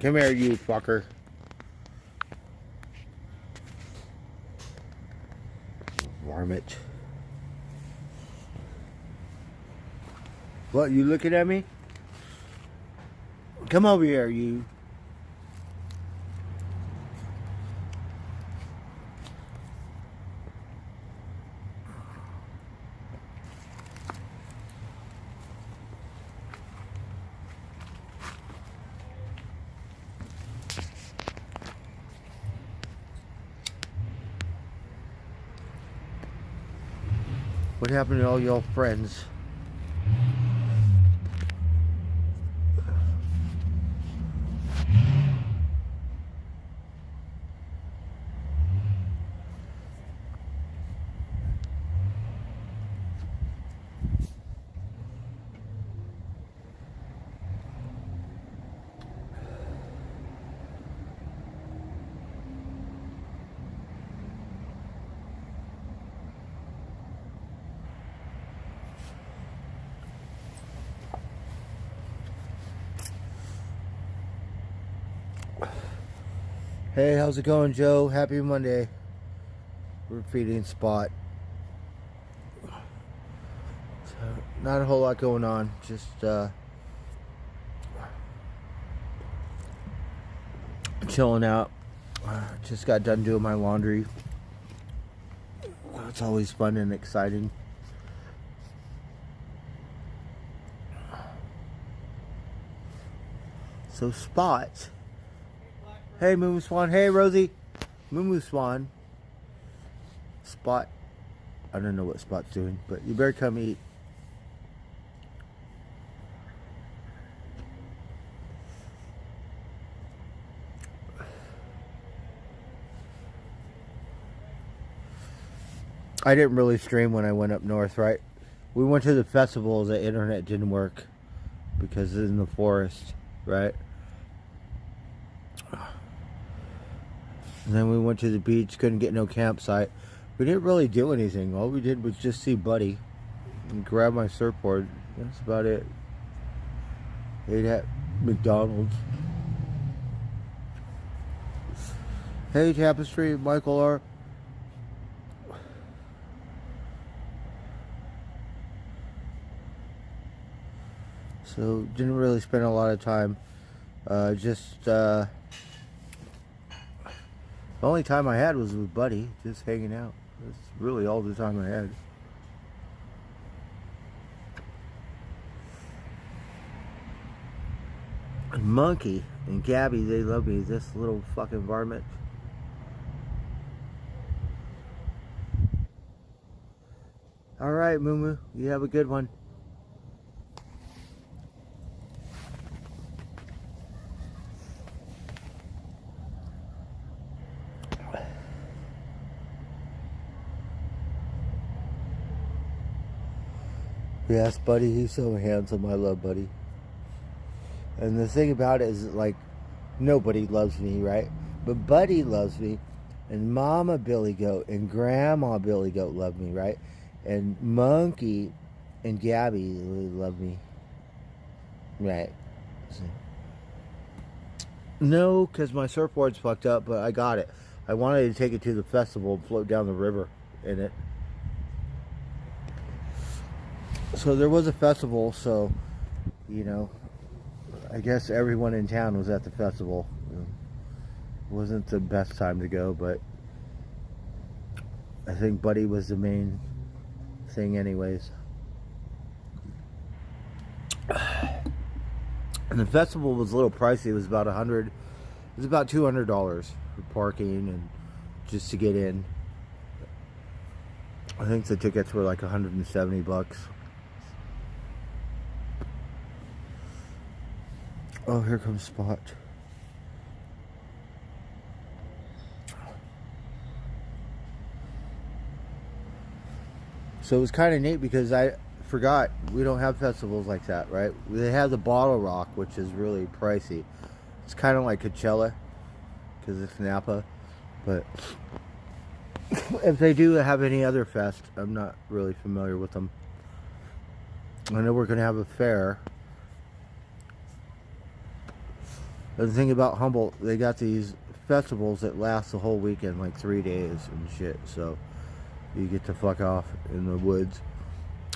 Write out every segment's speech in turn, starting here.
Come here, you fucker. Varmint. What, you looking at me? Come over here, you. What happened to all your friends? Hey, how's it going, Joe? Happy Monday. We're feeding Spot. So, not a whole lot going on. Just chilling out. Just got done doing my laundry. It's always fun and exciting. So Spot. Hey, Moo Swan. Hey, Rosie. Moo Swan. Spot. I don't know what Spot's doing, but you better come eat. I didn't really stream when I went up north, right? We went to the festival. The internet didn't work because it's in the forest, right? And then we went to the beach, couldn't get no campsite. We didn't really do anything. All we did was just see Buddy and grab my surfboard. That's about it. Ate at McDonald's. Hey, Tapestry, Michael R. So, didn't really spend a lot of time. The only time I had was with Buddy, just hanging out. That's really all the time I had. And Monkey and Gabby, they love me. This little fucking varmint. Alright, Moo Moo, you have a good one. Yes, Buddy, he's so handsome. I love Buddy. And the thing about it is, like, nobody loves me, right? But Buddy loves me, and Mama Billy Goat and Grandma Billy Goat love me, right? And Monkey and Gabby love me, right? So, no, because my surfboard's fucked up, but I got it. I wanted to take it to the festival and float down the river in it. So there was a festival, so, you know, I guess everyone in town was at the festival. It wasn't the best time to go, but I think Buddy was the main thing anyways. And the festival was a little pricey. It was about $200 for parking and just to get in. I think the tickets were like $170. Oh, here comes Spot. So it was kind of neat because I forgot we don't have festivals like that, right? They have the Bottle Rock, which is really pricey. It's kind of like Coachella because it's Napa. But if they do have any other fest, I'm not really familiar with them. I know we're going to have a fair. And the thing about Humboldt, they got these festivals that last the whole weekend, like 3 days and shit. So you get to fuck off in the woods.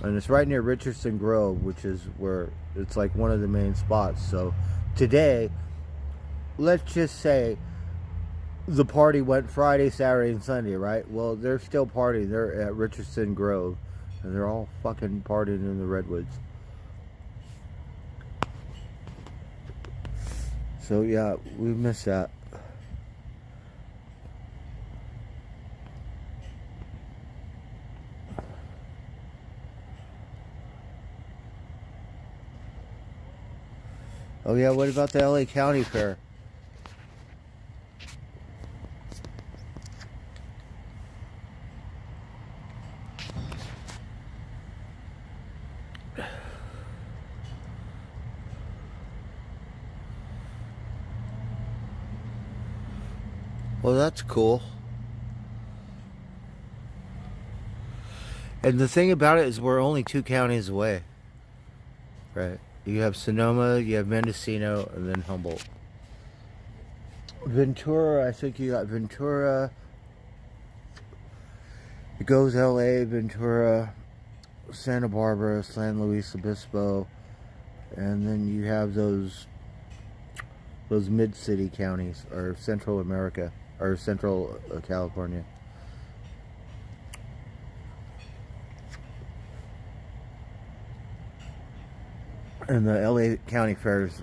And it's right near Richardson Grove, which is where it's like one of the main spots. So today, let's just say the party went Friday, Saturday, and Sunday, right? Well, they're still partying. They're at Richardson Grove, and they're all fucking partying in the redwoods. So yeah, we missed that. Oh yeah, what about the LA County Fair? Well, that's cool. And the thing about it is we're only 2 counties away. Right. You have Sonoma, you have Mendocino, and then Humboldt. Ventura, I think you got Ventura. It goes LA, Ventura, Santa Barbara, San Luis Obispo, and then you have those mid-city counties, or Central America, or Central California. And the LA County Fair is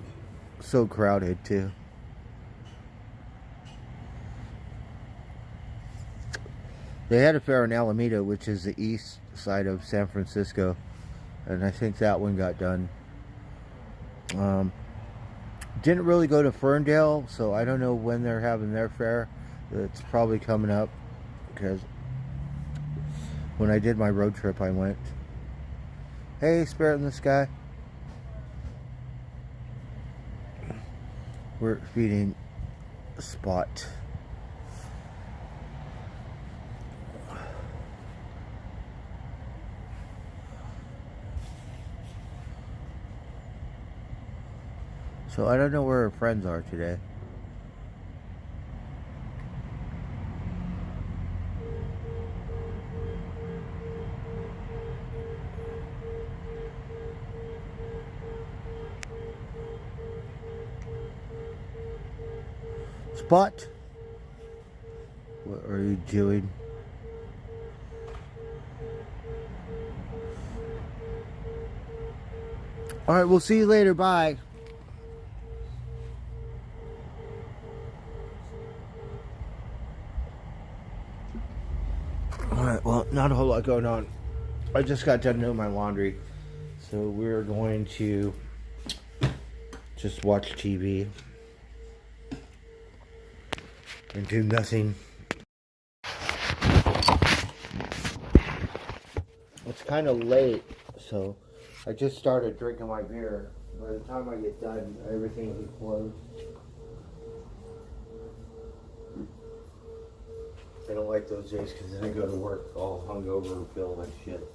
so crowded too. They had a fair in Alameda, which is the east side of San Francisco, and I think that one got done. Didn't really go to Ferndale, so I don't know when they're having their fair. It's probably coming up, because when I did my road trip, I went. Hey, Spirit in the Sky. We're feeding Spot. So I don't know where her friends are today. Spot, what are you doing? All right, we'll see you later. Bye. Alright, well, not a whole lot going on. I just got done doing my laundry. So we're going to just watch TV and do nothing. It's kind of late, so I just started drinking my beer. By the time I get done, everything will be closed. I don't like those days because then I go to work all hungover and feel like shit.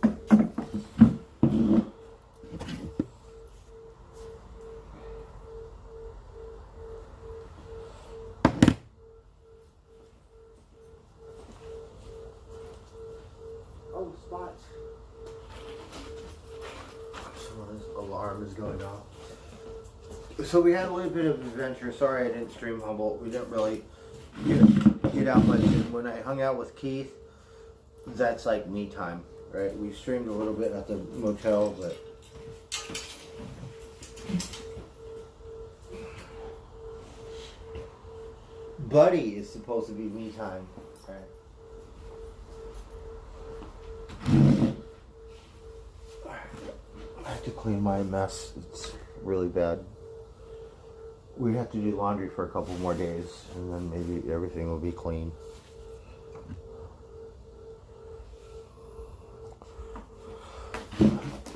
Oh, Spot. Someone's alarm is going off. So we had a little bit of adventure. Sorry I didn't stream Humboldt. We didn't really get out much. And when I hung out with Keith, that's like me time, right? We streamed a little bit at the motel, but Buddy is supposed to be me time, right? I have to clean my mess. It's really bad. We have to do laundry for a couple more days, and then maybe everything will be clean.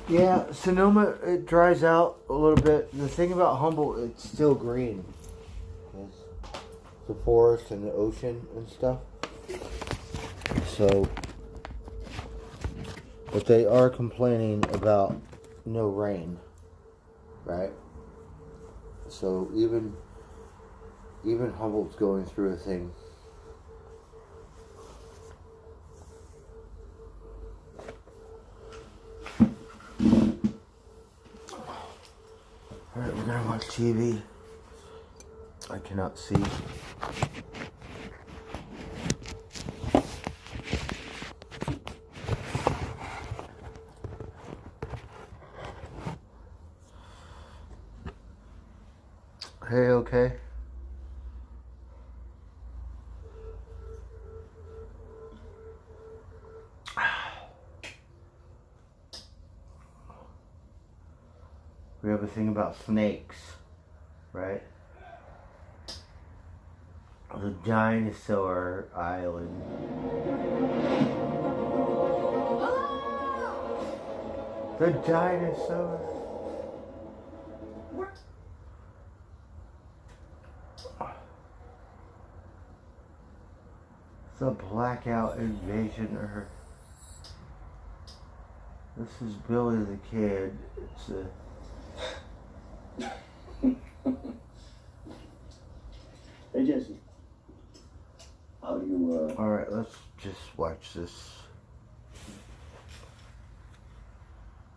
Yeah, Sonoma, it dries out a little bit. The thing about Humboldt, it's still green. It's the forest and the ocean and stuff. So, but they are complaining about no rain, right? So even Even Humboldt's going through a thing. Alright, we're gonna watch TV. I cannot see. Hey, okay. We have a thing about snakes, right? The dinosaur island. The dinosaur. It's a blackout invasion Earth. This is Billy the Kid. It's a... Hey Jesse, how do you Alright, let's just watch this.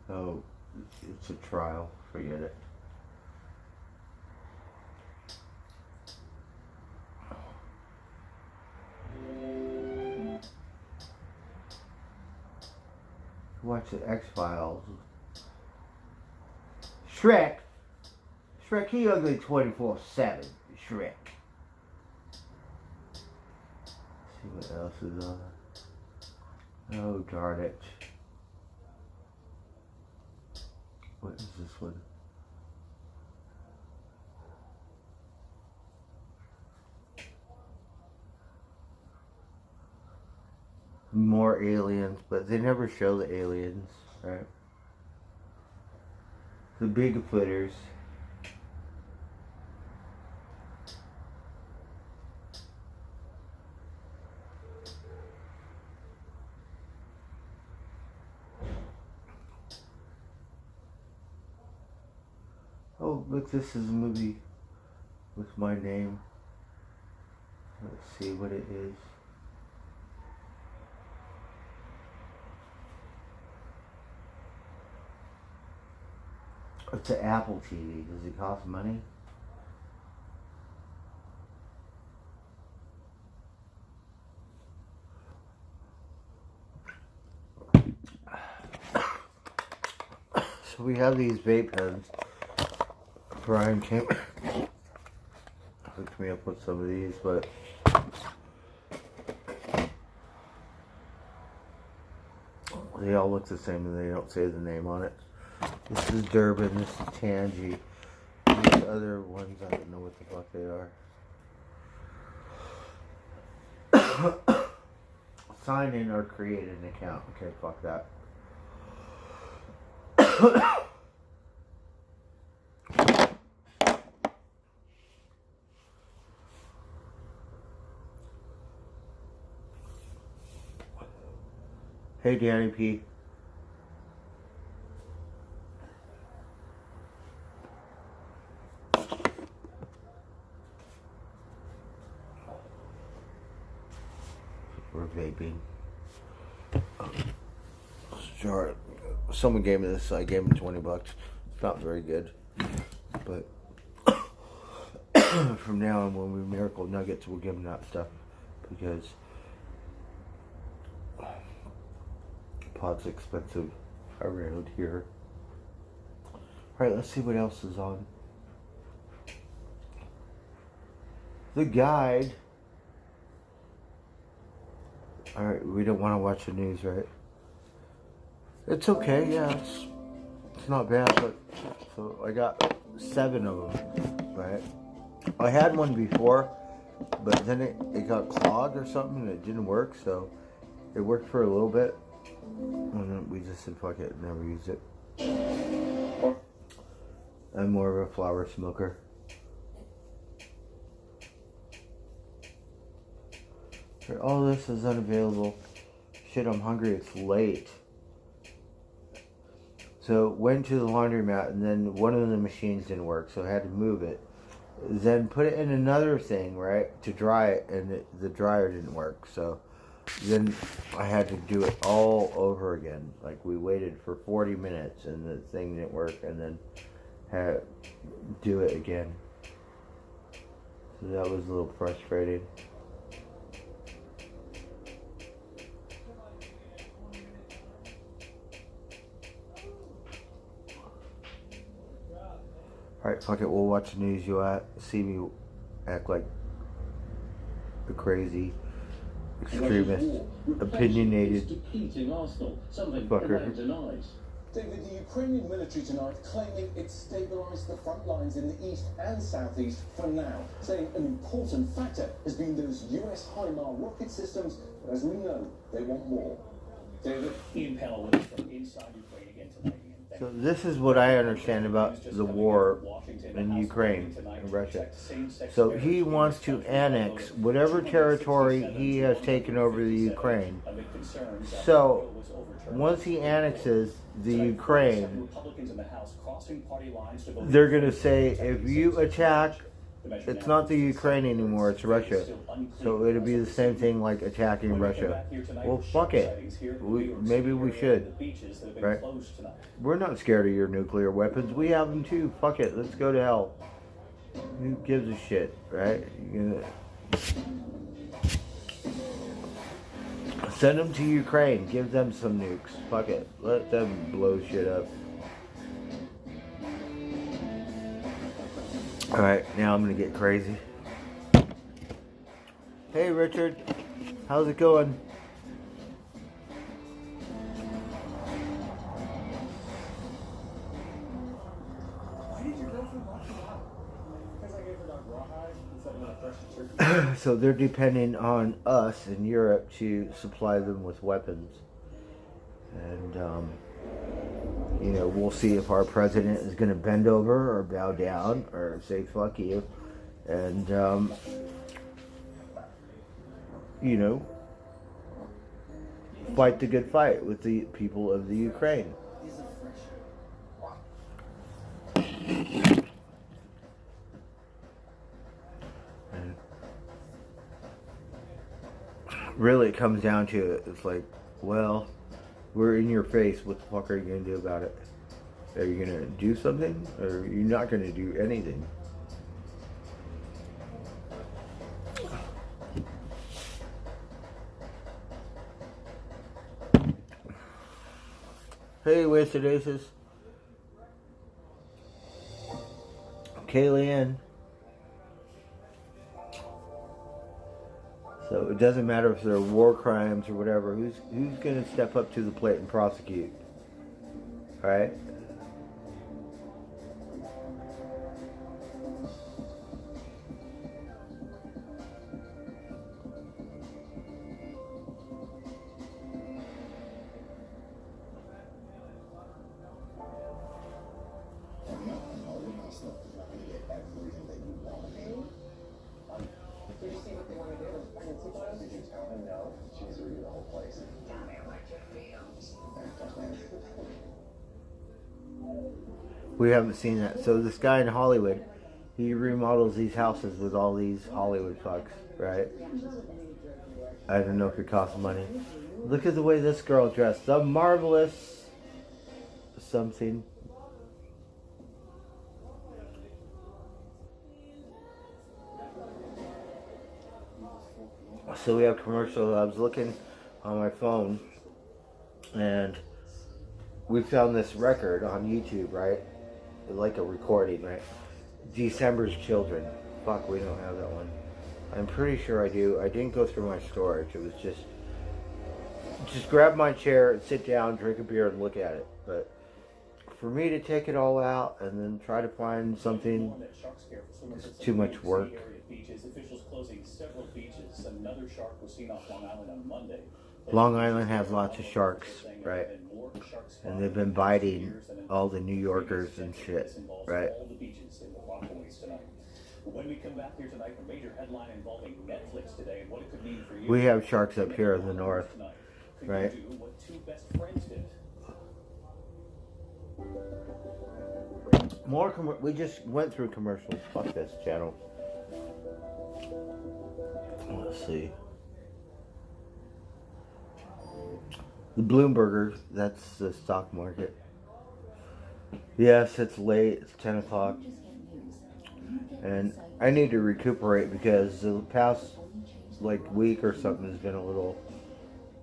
Oh, it's a trial. Forget it. Watch the X-Files. Shrek. Shrek, he ugly 24/7. Shrek. See what else is on. Oh, darn it. What is this one? More aliens, but they never show the aliens, right? The Bigfooters. Oh, look, this is a movie with my name. Let's see what it is. It's an Apple TV. Does it cost money? So we have these vape pens. Brian came hooked me up with some of these, but they all look the same and they don't say the name on it. This is Durban, this is Tangy. These other ones, I don't know what the fuck they are. Sign in or create an account. Okay, fuck that. Hey, Danny P. We're vaping. Sure. Someone gave me this. I gave him $20. It's not very good, but from now on, when we Miracle Nuggets, we'll give him that stuff because pot's expensive around here. Alright, let's see what else is on. The guide. Alright, we don't want to watch the news, right? It's okay, yeah, it's not bad, but so I got 7 of them, right? I had one before, but then it got clogged or something and it didn't work, so it worked for a little bit. And then we just said fuck it, never used it. I'm more of a flower smoker. All this is unavailable. Shit, I'm hungry, it's late. So went to the laundromat and then one of the machines didn't work, so I had to move it. then put it in another thing, right, to dry it, and the dryer didn't work. So then I had to do it all over again. Like, we waited for 40 minutes and the thing didn't work, and then had to do it again. So that was a little frustrating. Alright, fuck it, we'll watch the news. You'll see me act like a crazy, extremist, opinionated fucker. David, the Ukrainian military tonight claiming it's stabilised the front lines in the east and southeast for now, saying an important factor has been those US HIMARS rocket systems, but as we know, they want more. David? Ian Pell with us from inside Ukraine again tonight. So this is what I understand about the war in Ukraine and Russia. So he wants to annex whatever territory he has taken over the Ukraine. So once he annexes the Ukraine, they're going to say, if you attack, it's not the Ukraine anymore, it's Russia. So it'll be the same thing like attacking Russia. Well, fuck it. Maybe we should. Right? We're not scared of your nuclear weapons. We have them too. Fuck it. Let's go to hell. Who gives a shit, right? You're gonna send them to Ukraine. Give them some nukes. Fuck it. Let them blow shit up. Alright, now I'm gonna get crazy. Hey Richard, how's it going? Why did your girlfriend lock you out? Because I gave her dog rawhide instead of a fresh turkey. So they're depending on us in Europe to supply them with weapons. And, you know, we'll see if our president is going to bend over or bow down or say fuck you. And, you know, fight the good fight with the people of the Ukraine. And really, it comes down to it. It's like, well, we're in your face. What the fuck are you going to do about it? Are you going to do something? Or are you not going to do anything? Hey, Wasted Aces. Kaylee. So it doesn't matter if they're war crimes or whatever. Who's going to step up to the plate and prosecute? All right. Did you tell him no? She's reading the whole place. Tell me what you feel. We haven't seen that. So this guy in Hollywood, he remodels these houses with all these Hollywood fucks, right? I don't know if it costs money. Look at the way this girl dressed. The marvelous something. So we have commercial. I was looking on my phone, and we found this record on YouTube, right? Like a recording, right? December's Children. Fuck, we don't have that one. I'm pretty sure I do. I didn't go through my storage. It was just grab my chair and sit down, drink a beer, and look at it. But for me to take it all out and then try to find something, it's too much work. Officials closing several beaches. Another shark was seen off Long Island on Monday. Long Island has lots of sharks, right? And they've been biting all the New Yorkers and shit, right? When we come back here tonight, a major headline involving Netflix today and what it could mean for you. We have sharks up here in the north, right? Could you do what two best friends did? More we just went through commercials. Fuck this channel. Let's see. The Bloomberger, that's the stock market. Yes, it's late. It's 10 o'clock. And I need to recuperate because the past week or something has been a little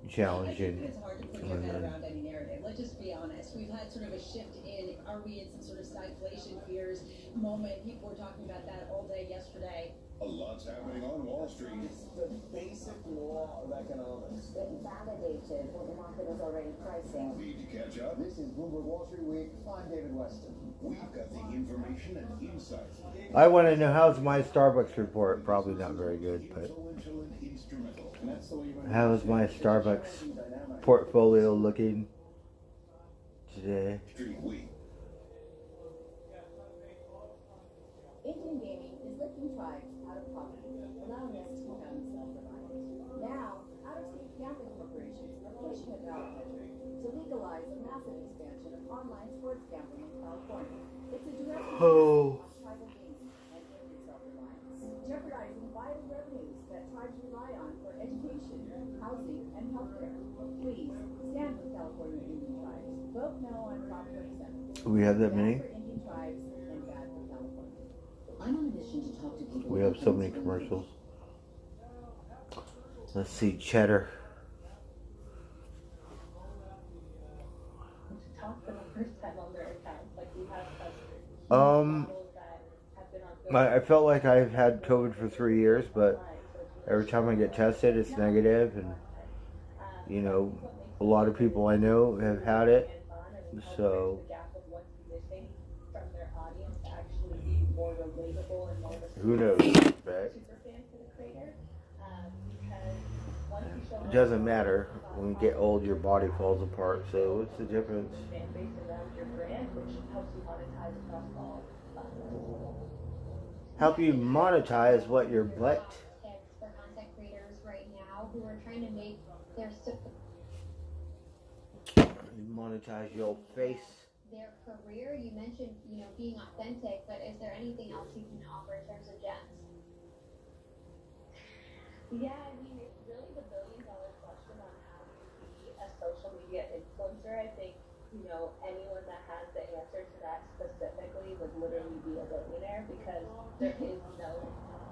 challenging. It's hard to put your head around any narrative. Let's just be honest. We've had sort of a shift in, are we in some sort of stagflation fears moment? People were talking about that all day yesterday. A lot's happening on Wall Street. It's the basic law of economics. It validated what the market was already pricing. Need to catch up? This is Bloomberg Wall Street Week. I'm David Weston. We've got the information and insights. I want to know, how's my Starbucks report? Probably not very good, but Influential and instrumental. And that's the way you want to how is my Starbucks portfolio looking today? Street Week. Indian gaming is lifting tribes out of poverty, allowing us to become self-reliant. Now, out-of-state gambling corporations are pushing a ballot measure to legalize a massive expansion of online sports gambling in California. It's a direct attack on tribal gaming and Indian self-reliance, jeopardizing vital revenues that tribes rely on for education, housing, and healthcare. Please stand with California Indian tribes. Vote no on Prop 27. Do we have that many? Bad for Indian tribes and bad for California. I'm on a mission to talk to people. We have so many commercials. Let's see, cheddar. Talk for the first time on their accounts. Like we have I felt like I've had COVID for 3 years, but every time I get tested, it's negative, and you know, a lot of people I know have had it, so who knows, right? It doesn't matter. When you get old, your body falls apart, so what's the difference? Help you monetize what your butt. For content creators right now who are trying to make their Monetize your face. their career. You mentioned, being authentic, but is there anything else you can offer in terms of gems? Yeah, I mean, it's really the billion-dollar question on how to be a social media influencer. I think, anyone that has the answer to that specifically would literally be a billionaire because there is no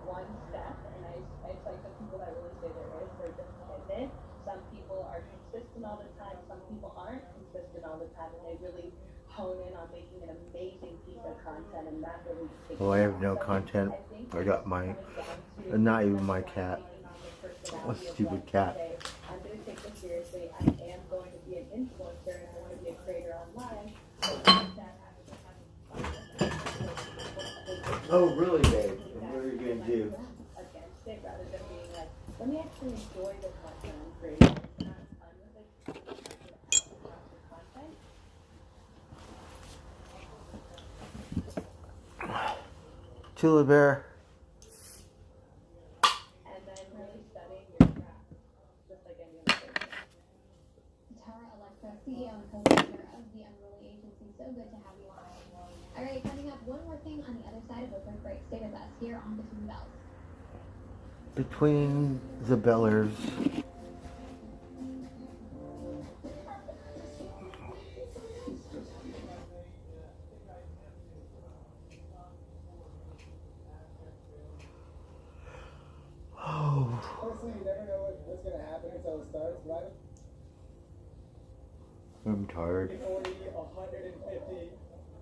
one step. And it's like the people that really say there is, they're dependent. Some people are consistent all the time. Some people aren't consistent all the time, and they really hone in on making an amazing piece of content, and that really takes. Well, I have no content. I got my, not even my cat. A stupid cat. I'm going to take this seriously. I am going to be an influencer, and I want to be a creator online. Oh, really, babe? And what are you gonna do? Against it, rather than being like, let me actually enjoy the content I'm creating. Have fun with it. Content. Tula Bear. And then really studying your craft, just like any other person. Tara Alexa, CEO and co-founder of the Unruly Agency. So good to have you on. All right, coming up, one more thing on the other side of the quick break. Stay with us here on Between the Bells. Between the Bellers. Oh. Honestly, you never know what's going to happen until it starts, right? I'm tired. 40, 150,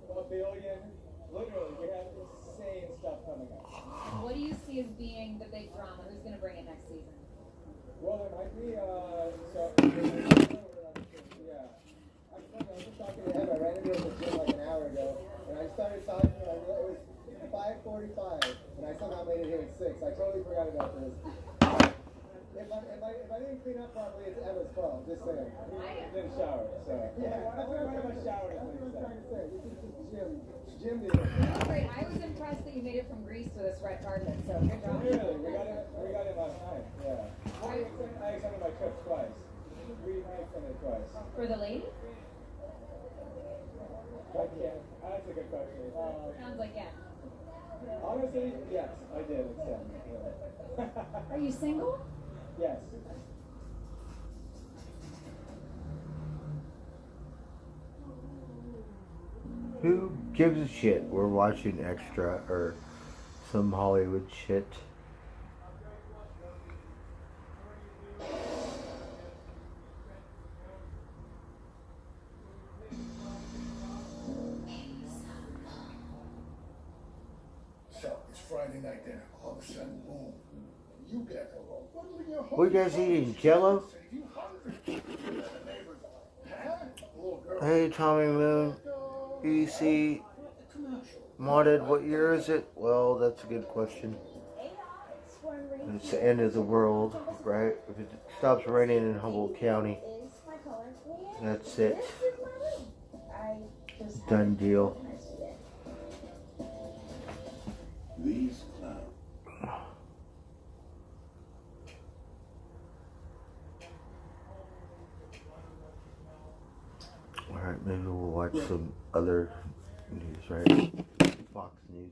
a billion. Literally, we have insane stuff coming up. What do you see as being the big drama? Who's going to bring it next season? Well, there might be, yeah. I was just talking to him. I ran into him at the gym like an hour ago, and I started talking, it was 5:45, and I somehow made it here at 6. I totally forgot about this. If I didn't clean up properly, it's Emma's fault. Just saying. He didn't shower, so. Yeah, that's what I'm trying to say. This is just Jim did it. Great. I was impressed that you made it from Greece to this red carpet, so good job. Really, we got it last night, yeah. I extended my trip twice. We extended twice. For the lady? I can't. That's a good question. Sounds like yeah. Honestly, yes, I did extend. Yeah. Are you single? Yes. Who gives a shit? We're watching Extra or some Hollywood shit. So it's Friday night dinner. All of a sudden, boom, you get hello. What are your What you guys eating? Jello? Save you hundreds. And the neighbors, huh? Little girl. Hey, Tommy Moon. EC modded. What year is it? Well, that's a good question. It's the end of the world, right? If it stops raining in Humboldt County, that's it. Done deal. These clowns. Alright, maybe we'll watch some other news, right? Fox News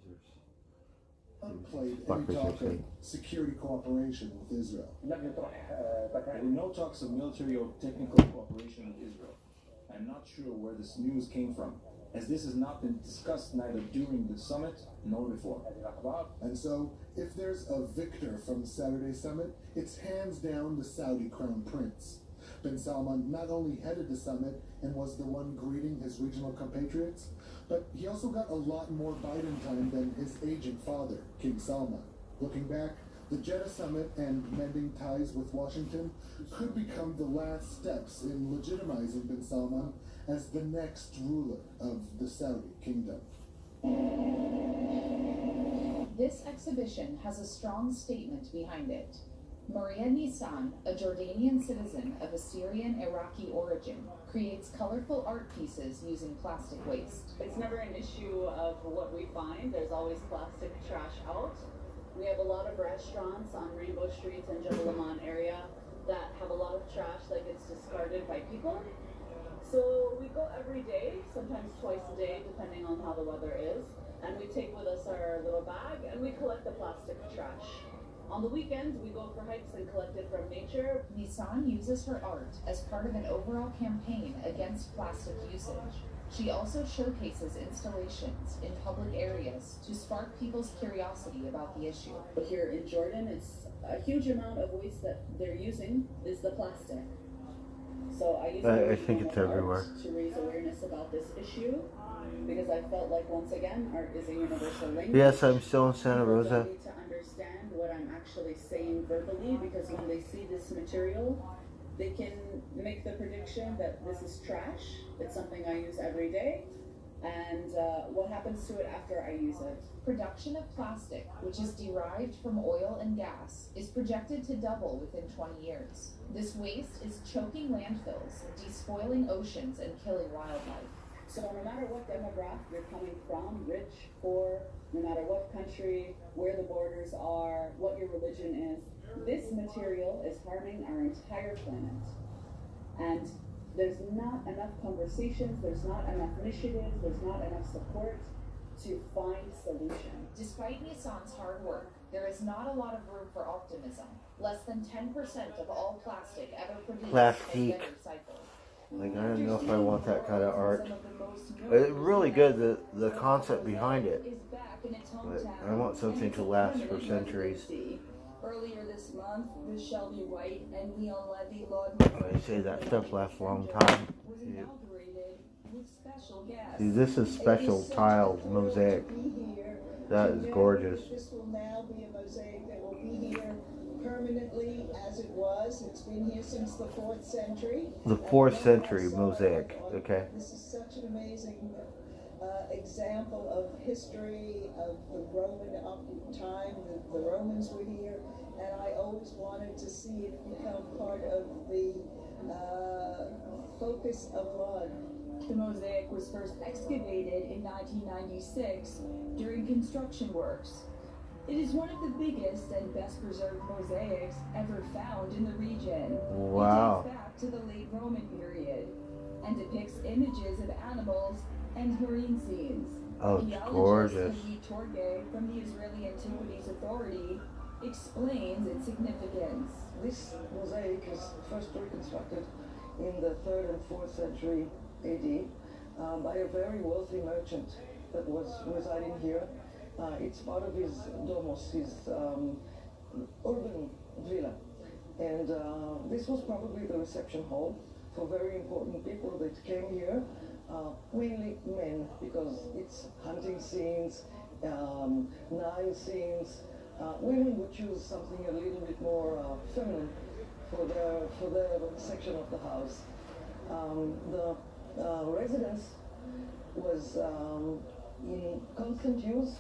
or Unplayed Fuck any was talk I saying? of security cooperation with Israel. There were no talks of military or technical cooperation with Israel. I'm not sure where this news came from, as this has not been discussed neither during the summit nor before. And so, if there's a victor from the Saturday summit, it's hands down the Saudi crown prince. Bin Salman not only headed the summit and was the one greeting his regional compatriots, but he also got a lot more Biden time than his aging father, King Salman. Looking back, the Jeddah summit and mending ties with Washington could become the last steps in legitimizing Bin Salman as the next ruler of the Saudi kingdom. This exhibition has a strong statement behind it. Maria Nissan, a Jordanian citizen of Assyrian-Iraqi origin, creates colorful art pieces using plastic waste. It's never an issue of what we find. There's always plastic trash out. We have a lot of restaurants on Rainbow Street and Jebel Aman area that have a lot of trash that gets discarded by people. So we go every day, sometimes twice a day, depending on how the weather is. And we take with us our little bag and we collect the plastic trash. On the weekends, we go for hikes and collect it from nature. Nissan uses her art as part of an overall campaign against plastic usage. She also showcases installations in public areas to spark people's curiosity about the issue. Here in Jordan, it's a huge amount of waste that they're using is the plastic. So I use I think it's everywhere. to raise awareness about this issue because I felt like once again art is a universal language. Yes, I'm still in Santa People Rosa. don't need to understand what I'm actually saying verbally because when they see this material, they can make the prediction that this is trash. It's something I use every day. And what happens to it after I use it? Production of plastic, which is derived from oil and gas, is projected to double within 20 years. This waste is choking landfills, despoiling oceans, and killing wildlife. So no matter what demographic you're coming from, rich, poor, no matter what country, where the borders are, what your religion is, this material is harming our entire planet. And there's not enough conversations, there's not enough initiatives, there's not enough support to find solutions. Despite Nissan's hard work, there is not a lot of room for optimism. Less than 10% of all plastic ever produced has been recycled. Like, I don't know if I want that kind of art. It's really good, the concept behind it. But I want something to last for centuries. Earlier this month, Ms. Shelby White and Leon Levy, Lord They say that stuff lasts a long time. was inaugurated with special guests. See, this is special tile mosaic. That is gorgeous. This will now be a mosaic that will be here permanently as it was. It's been here since the 4th century. The 4th century mosaic, okay. This is such an amazing example of history of the Roman time. The Romans were here, and I always wanted to see it become part of the focus of Lod. The mosaic was first excavated in 1996 during construction works. It is one of the biggest and best preserved mosaics ever found in the region. Wow. It dates back to the late Roman period and depicts images of animals and marine scenes. Oh, it's Archaeologist gorgeous. Hagit Torgay from the Israeli Antiquities Authority explains its significance. This mosaic is first reconstructed in the 3rd and 4th century AD by a very wealthy merchant that was residing here. It's part of his domos, his urban villa. And this was probably the reception hall for very important people that came here, mainly men, because it's hunting scenes, Nile scenes. Women would choose something a little bit more feminine for their section of the house. The residence was in constant use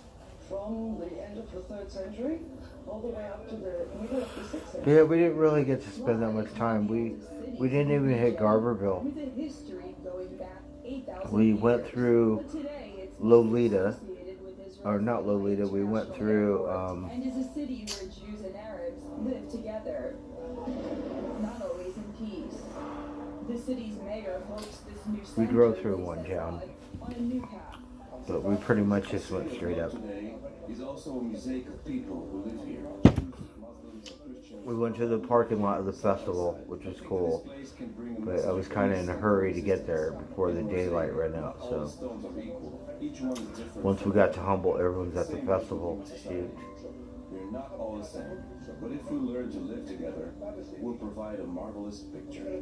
from the end of the 3rd century all the way up to the middle of the 6th century. Yeah, we didn't really get to spend that much time. We didn't even hit Garberville. With a history going back 8,000 We years. went through But today it's Lolita, associated with Israel's or not Lolita. We went through. and is a city where Jews and Arabs live together, not always in peace. The city's mayor hopes this new We center drove through will one set town, God on a new path. but we pretty much just went straight up. Today is also a mosaic of people who live here. Muslims or Christians. We went to the parking lot of the festival, which was cool, but I was kind of in a hurry to get there before the daylight ran out. All So stones are equal. Each one is different. once we got to Humboldt, everyone's at the festival. Huge. We're not all the same, but if we learn to live together, we'll provide a marvelous picture.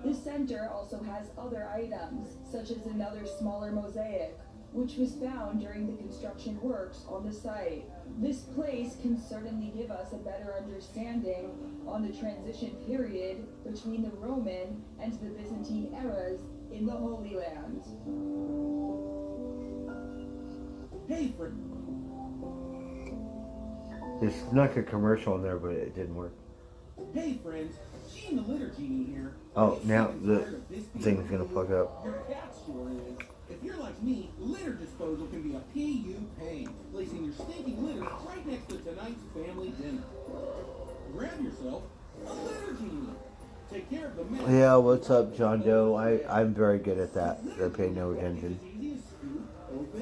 The center also has other items, such as another smaller mosaic, which was found during the construction works on the site. This place can certainly give us a better understanding on the transition period between the Roman and the Byzantine eras in the Holy Land. Hey, friend. They snuck a commercial in there, but it didn't work. Hey, friends. Gene the Litter Genie here. Oh, now the thing's gonna plug up. Your backstory is, if you're like me, litter disposal can be a PU pain, placing your stinking litter right next to tonight's family dinner. Grab yourself a Litter Genie. Take care of the mess. Yeah, what's up, John Doe? I'm very good at that. I pay no attention.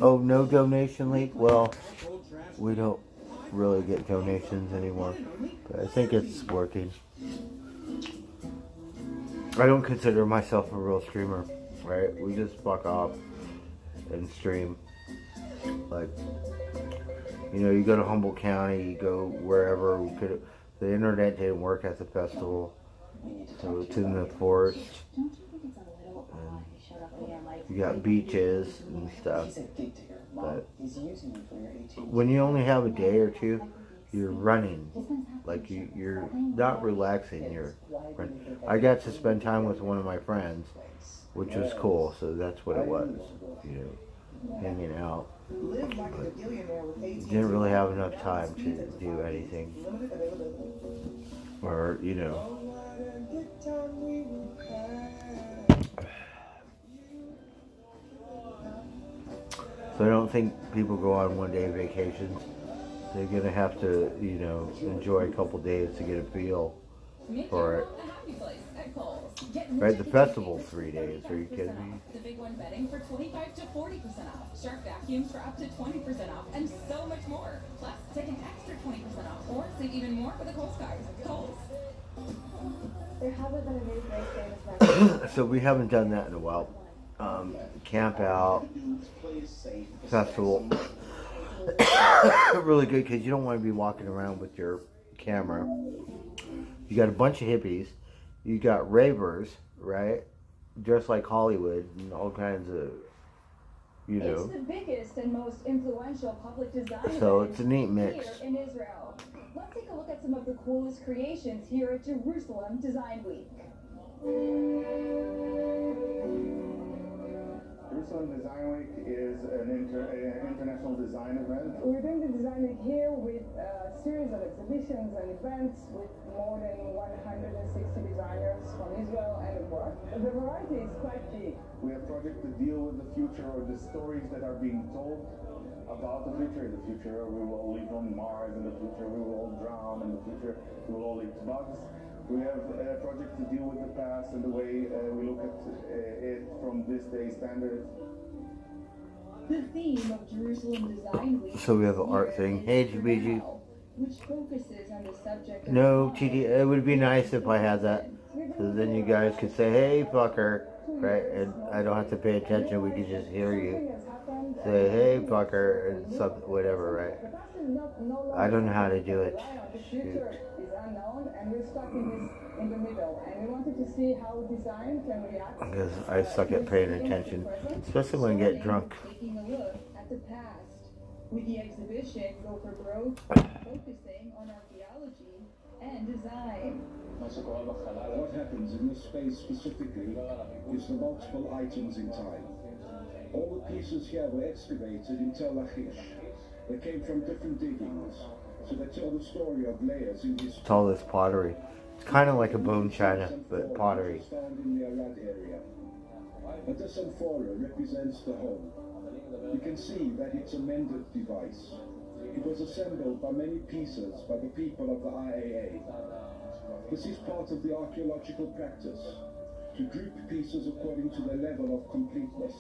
Oh, no donation leak? Well, we don't really get donations anymore, but I think it's working. I don't consider myself a real streamer, right? We just fuck off and stream. Like, you know, you go to Humboldt County, you go wherever. The internet didn't work at the festival, so it's in the forest. And you got beaches and stuff. But when you only have a day or two, you're running. Like you're not relaxing. You're running. I got to spend time with one of my friends, which was cool. So that's what it was, you know, hanging out. But didn't really have enough time to do anything, or you know. So I don't think people go on one-day vacations. They're gonna have to, you know, enjoy a couple days to get a feel for it. Right, the festival's 3 days. Are you kidding me? The big one bedding for 25 to 40% off. Shark vacuums for up to 20% off, and so much more. Plus, take an extra 20% off, or save even more with the Kohl's card. Kohl's. There haven't been a new very famous So we haven't done that in a while. Camp out, festival. Really good because you don't want to be walking around with your camera. You got a bunch of hippies. You got ravers, right? Just like Hollywood and all kinds of, you know. It's the biggest and most influential public design So event it's a neat mix. here in Israel. Let's take a look at some of the coolest creations here at Jerusalem Design Week. Jerusalem Design Week is an international design event. We're doing the Design Week here with a series of exhibitions and events with more than 160 designers from Israel and abroad. The variety is quite big. We have projects that deal with the future or the stories that are being told about the future. In the future, we will all live on Mars. In the future, we will all drown. In the future, we will all eat bugs. We have projects to deal with the past and the way we look at it from this day standards. The theme of Jerusalem Design Week So we have an art this thing. year Hey, is For Jabiji. Now, which focuses on the subject of No, God, TD. It would be nice if I had that. So then you guys could say, hey, fucker. Right? And I don't have to pay attention. We could just hear you. Say, hey, fucker. And something, whatever, right? I don't know how to do it. Shoot. Is unknown, and we're stuck in the middle, and we wanted to see how design can react. Because I suck at paying attention. Especially when I get drunk. taking a look at the past. With the exhibition Go for Growth focusing on archaeology and design. What happens in this space specifically is the multiple items in time. All the pieces here were excavated in Tel Lachish. They came from different diggings, so they tell the story of layers in history. It's all this pottery. It's kind of like a bone china, but pottery. Found in the Arad area. But this amphora represents the whole. You can see that it's a mended device. It was assembled by many pieces by the people of the IAA. This is part of the archaeological practice, to group pieces according to their level of completeness.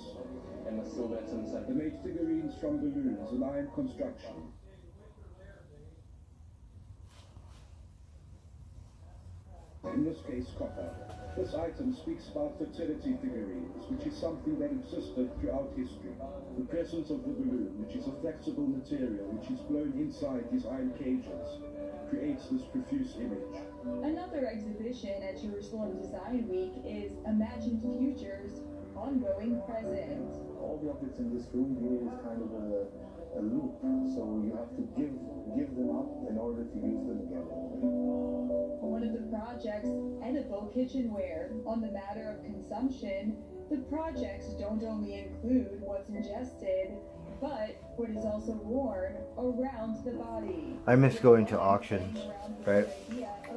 They made figurines from balloons and iron construction. In this case, copper. This item speaks about fertility figurines, which is something that existed throughout history. The presence of the balloon, which is a flexible material which is blown inside these iron cages, creates this profuse image. Another exhibition at Jerusalem Design Week is Imagined Futures, Ongoing Present. All the objects in this room here is kind of a loop, so you have to give them up in order to use them again. One of the projects, Edible Kitchenware. On the matter of consumption, the projects don't only include what's ingested, but what is also worn around the body. I miss going to auctions, right?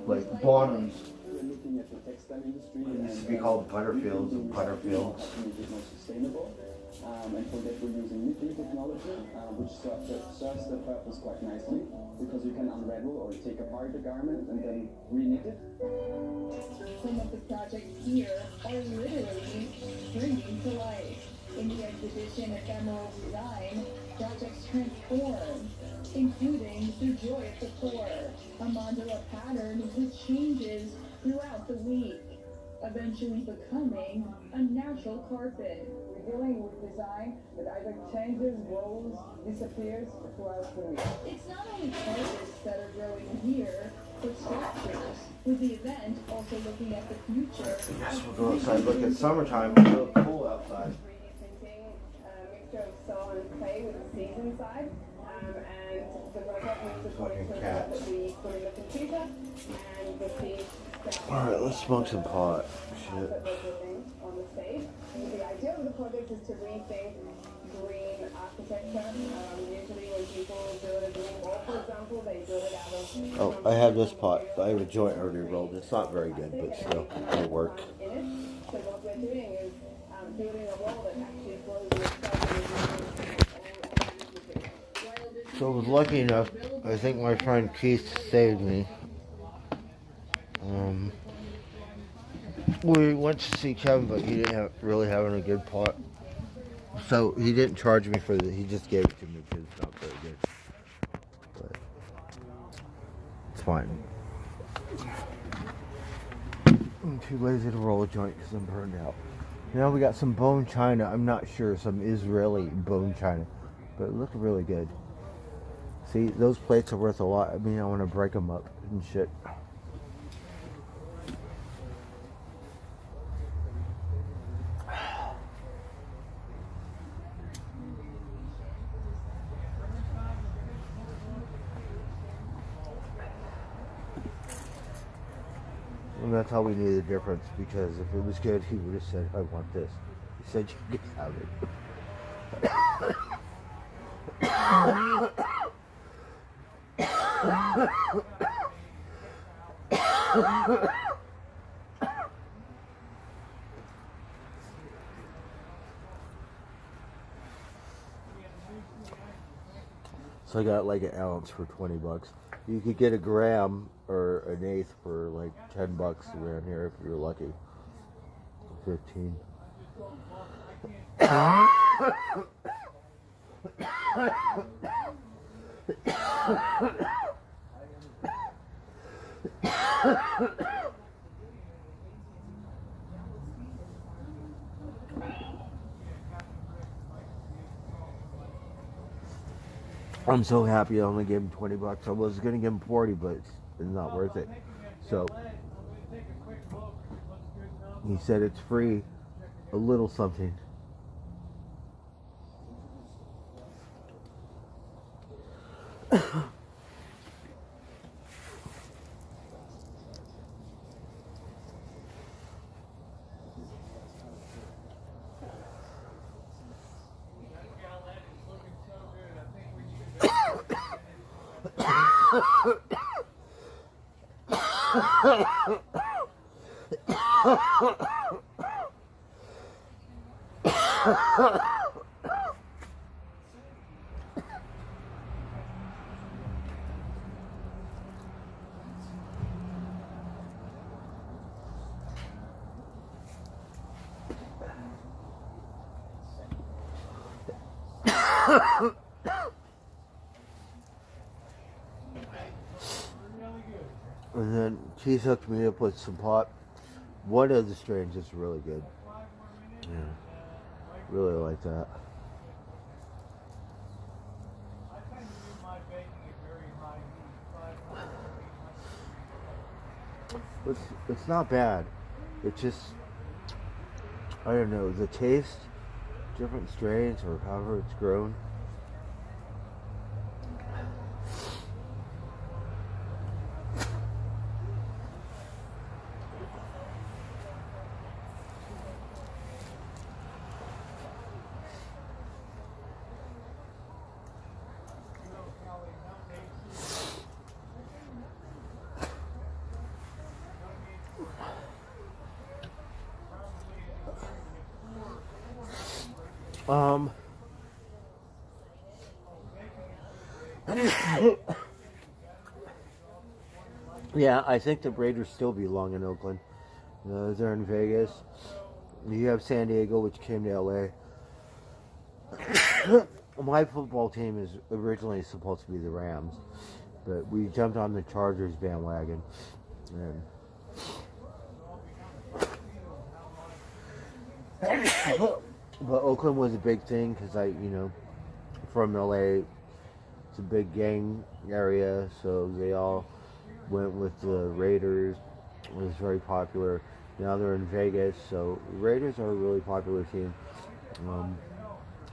Like Bonhams. We're looking at the textile industry. It used to be called Butterfields and Butterfields. More sustainable. And for that we're using knitting technology, which serves the purpose quite nicely, because you can unravel or take apart the garment and then re-knit it. Some of the projects here are literally springing to life. In the exhibition Ephemeral Design, projects transform, including The Joy of the Poor, a mandala pattern which changes throughout the week, eventually becoming a natural carpet. We're dealing with design that either changes, grows, disappears throughout the week. It's not only carpets that are growing here, but structures, with the event also looking at the future. I guess we'll go outside, look at summertime. It's so cool outside. 3D printing, a mixture of saw and clay with a seed inside. And the robot moves according to the that we put in the computer, and the seed. Alright, let's smoke some pot. Shit. On the stage. The idea of the project is to rethink green architecture. Usually when people build a green wall, for example, they build it out of... Oh, I have this pot. I have a joint already rolled. It's not very good, but still, it'll work. In it. So what we're doing is building a wall that actually flows with So I was lucky enough, I think my friend Keith saved me. We went to see Kevin, but he didn't really have a good pot. So he didn't charge me for it. He just gave it to me because it's not very good. But it's fine. I'm too lazy to roll a joint because I'm burned out. Now we got some bone china. I'm not sure, some Israeli bone china, but it looked really good. See, those plates are worth a lot. I mean, I want to break them up and shit. And that's how we knew the difference, because if it was good, he would have said, I want this. He said, you can have it. So I got like an ounce for $20. You could get a gram or an eighth for like $10 around here if you're lucky. 15. I'm so happy I only gave him $20. I was gonna give him 40, but it's not worth it. So he said it's free, a little something. And then she's hooked me up with some pot. One of the strains is really good. Yeah, really like that. It's not bad. It's just, I don't know, the taste, different strains or however it's grown. Yeah, I think the Raiders still belong in Oakland. They're in Vegas. You have San Diego, which came to LA. My football team is originally supposed to be the Rams, but we jumped on the Chargers bandwagon. And but Oakland was a big thing because from LA, it's a big gang area, so they all went with the Raiders. It was very popular. Now they're in Vegas, so Raiders are a really popular team.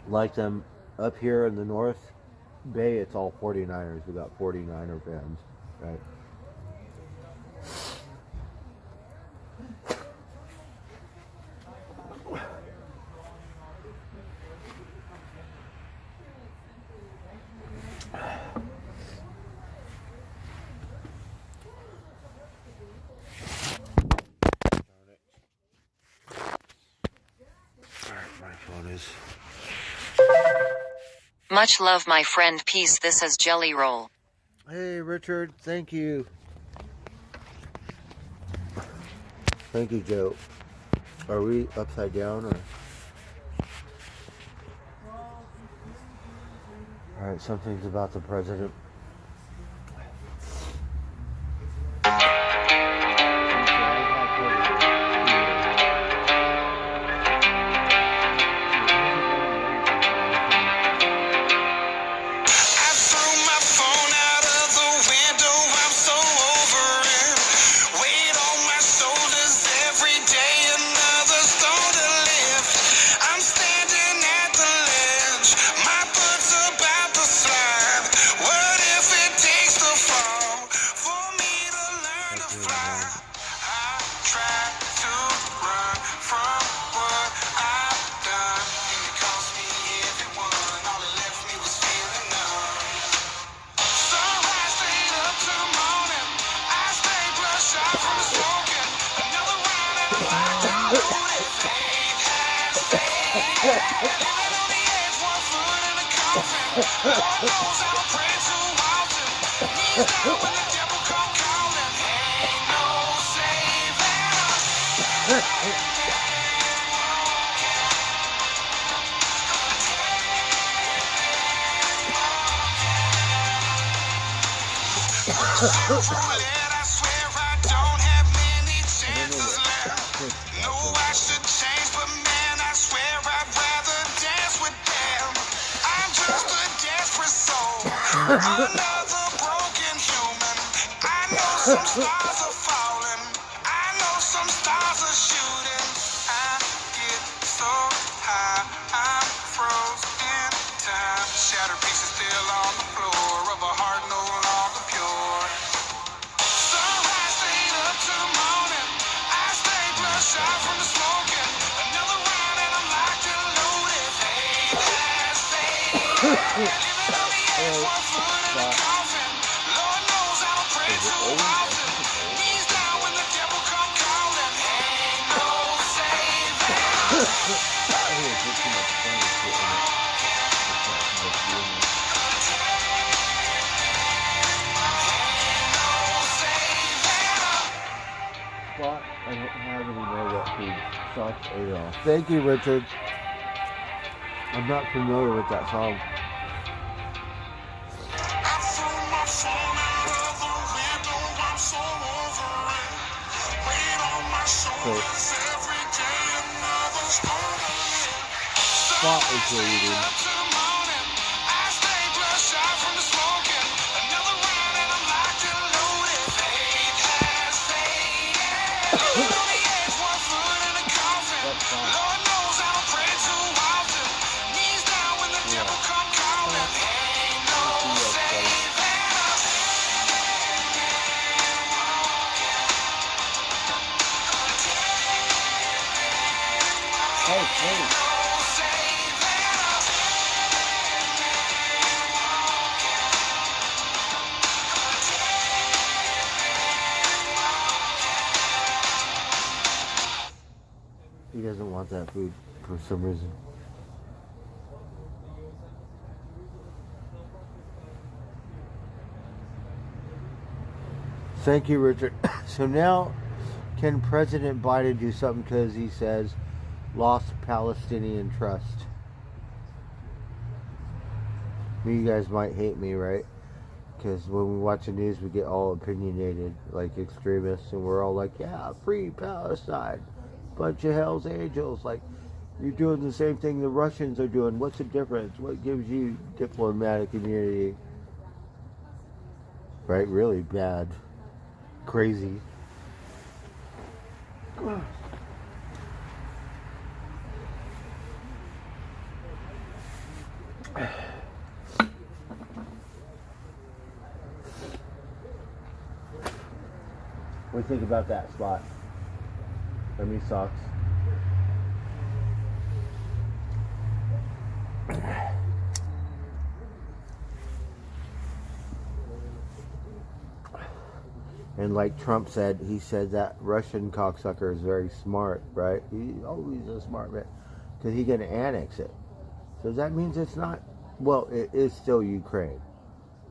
Like them up here in the North Bay, it's all 49ers. We got 49er fans, right? Much love, my friend. Peace. This is Jelly Roll. Hey, Richard. Thank you. Thank you, Joe. Are we upside down or? All right, something's about the president. Another broken human. I know some stars are falling. I know some stars are shooting. I get so high, I'm frozen in time. Shattered pieces still on the floor of a heart no longer pure. Sunrise stayed up till the morning. I stay bloodshot from the smoking. Another round and I'm locked and loaded. Faith has faded. Living on the edge, one foot in the coffin. Lord knows I don't pray too often. Knees down when the devil come calling. Ain't no saving. Spot, I don't have any more wet food. Socks ate off. Thank you, Richard. I'm not familiar with that song. Spot is where you do. He doesn't want that food for some reason. Thank you, Richard. So now, can President Biden do something because he says lost Palestinian trust? You guys might hate me, right? Because when we watch the news, we get all opinionated, like extremists, and we're all like, yeah, free Palestine. Bunch of Hell's Angels. Like, you're doing the same thing the Russians are doing. What's the difference? What gives you diplomatic immunity? Right? Really bad. Crazy. What do you think about that spot? How many socks? And like Trump said, he said that Russian cocksucker is very smart, right? He's always a smart man. Because he's going to annex it. So that means it's not, well, it is still Ukraine.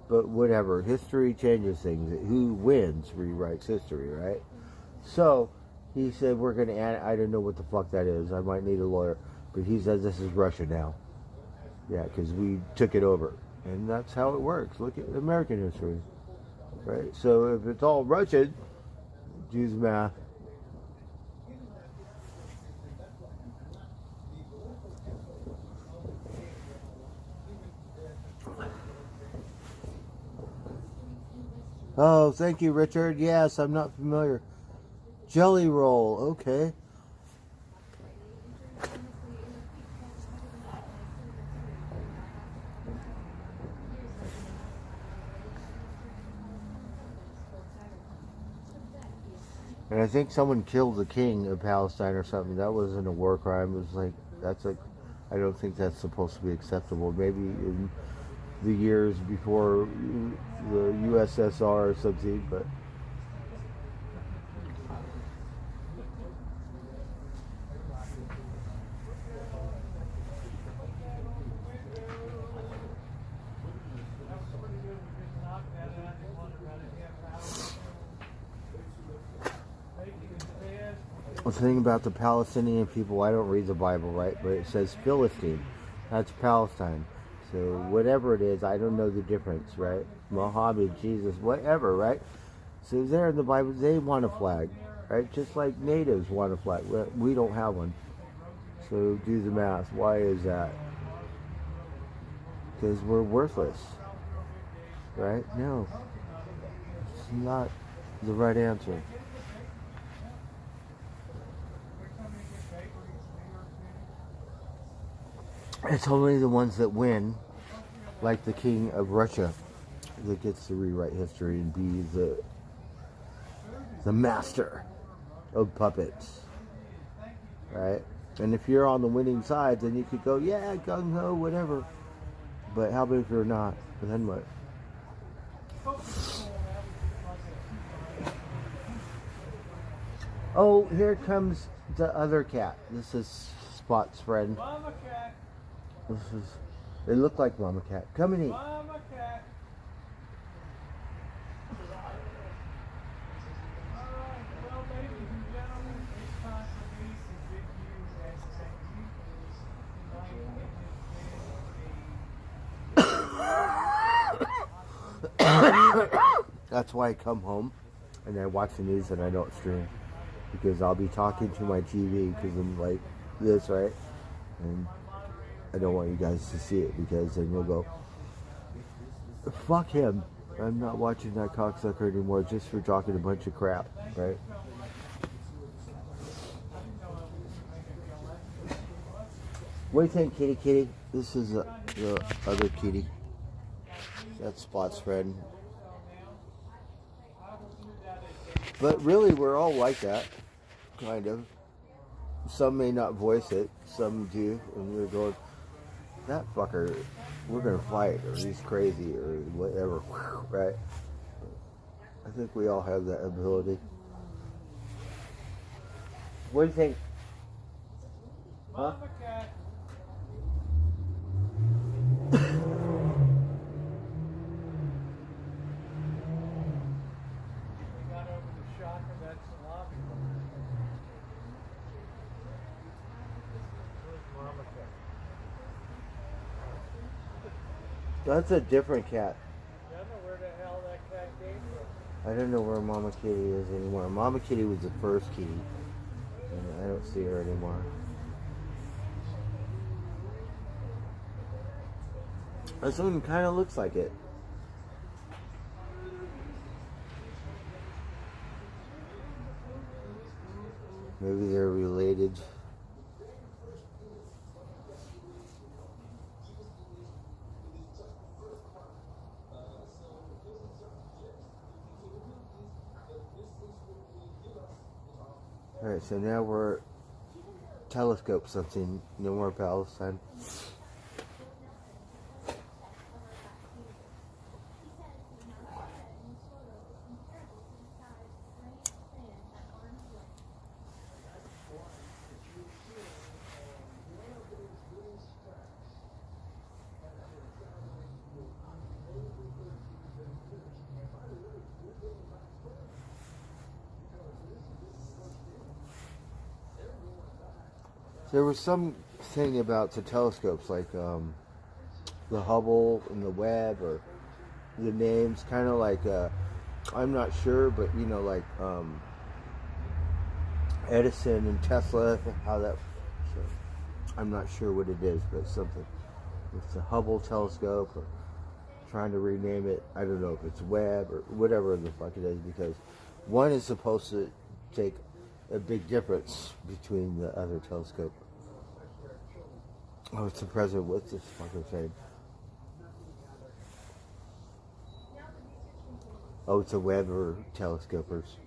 But whatever, history changes things. Who wins rewrites history, right? So, he said we're going to I don't know what the fuck that is. I might need a lawyer. But he says this is Russia now. Yeah, because we took it over. And that's how it works. Look at American history. Right? So if it's all Russian, do the math. Oh, thank you, Richard. Yes, I'm not familiar. Jelly roll, okay. And I think someone killed the king of Palestine or something. That wasn't a war crime. It was like, that's like, I don't think that's supposed to be acceptable. Maybe in the years before the USSR or something, but the thing about the Palestinian people, I don't read the Bible, right? But it says Philistine. That's Palestine. So whatever it is, I don't know the difference, right? Muhammad, Jesus, whatever, right? So there in the Bible, they want a flag, right? Just like natives want a flag. We don't have one. So do the math. Why is that? Because we're worthless, right? No, it's not the right answer. It's only the ones that win, like the king of Russia, that gets to rewrite history and be the master of puppets, right? And if you're on the winning side, then you could go, yeah, gung-ho, whatever. But how about if you're not? And then what? Oh, here comes the other cat. This is Spot's friend. Mama cat. They look like Mama Cat. Come and eat. Mama cat. Well, ladies and gentlemen, it's time for me to bid you and thank you. That's why I come home and I watch the news and I don't stream, because I'll be talking to my TV because I'm like this, right? And I don't want you guys to see it, because then you'll go, fuck him. I'm not watching that cocksucker anymore just for talking a bunch of crap, right? What do you think, kitty kitty? This is the other kitty. That's Spot's friend. But really, we're all like that, kind of. Some may not voice it, some do, and we're going, that fucker, we're gonna fight, or he's crazy, or whatever, right? I think we all have that ability. What do you think? Huh? Mama cat. We got over the shock of that salami. Where's Mama cat? That's a different cat. I don't know where the hell that cat came from. I don't know where Mama Kitty is anymore. Mama Kitty was the first kitty, and I don't see her anymore. This one kind of looks like it. Maybe they're related. Alright, so now we're telescope something. No more Palestine. There was some thing about the telescopes, like the Hubble and the Webb, or the names, kind of like, I'm not sure, but you know, like Edison and Tesla, how that, so I'm not sure what it is, but something. It's the Hubble telescope, or trying to rename it. I don't know if it's Webb or whatever the fuck it is, because one is supposed to take a big difference between the other telescope. Oh, it's the president. What's this fucking thing? Oh, it's a Webb or telescopers.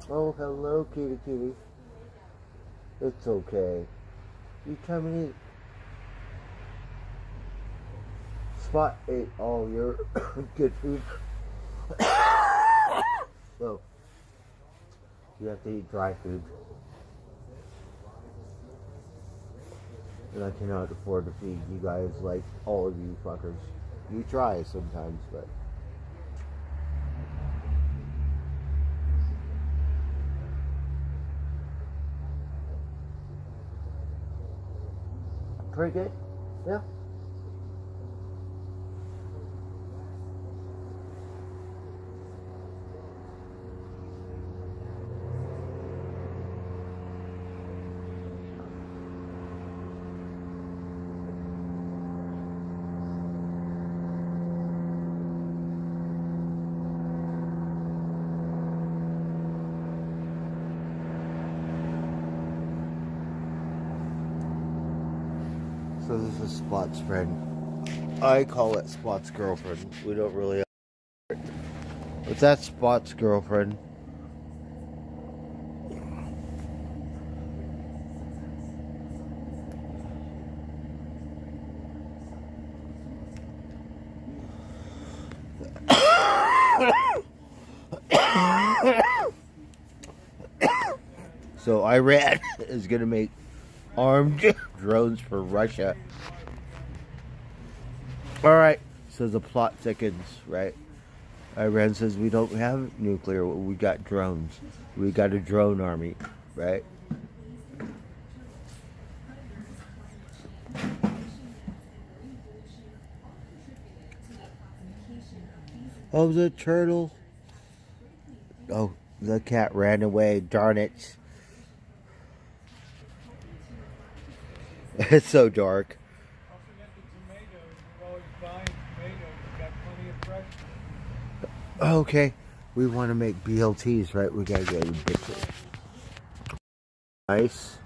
Oh, hello, kitty kitty. It's okay. You come and eat. Spot ate all your good food. So, you have to eat dry food. And I cannot afford to feed you guys like all of you fuckers. You try sometimes, but... Pretty good? Yeah. So this is Spot's friend. I call it Spot's girlfriend. We don't really. But that's Spot's girlfriend. So Iran is gonna make armed drones for Russia. Alright, so the plot thickens, right? Iran says we don't have nuclear, we got drones. We got a drone army, right? Oh, the turtle. Oh, the cat ran away, darn it. It's so dark. Okay, we want to make BLTs, right? We gotta go to Bitcoin. Nice.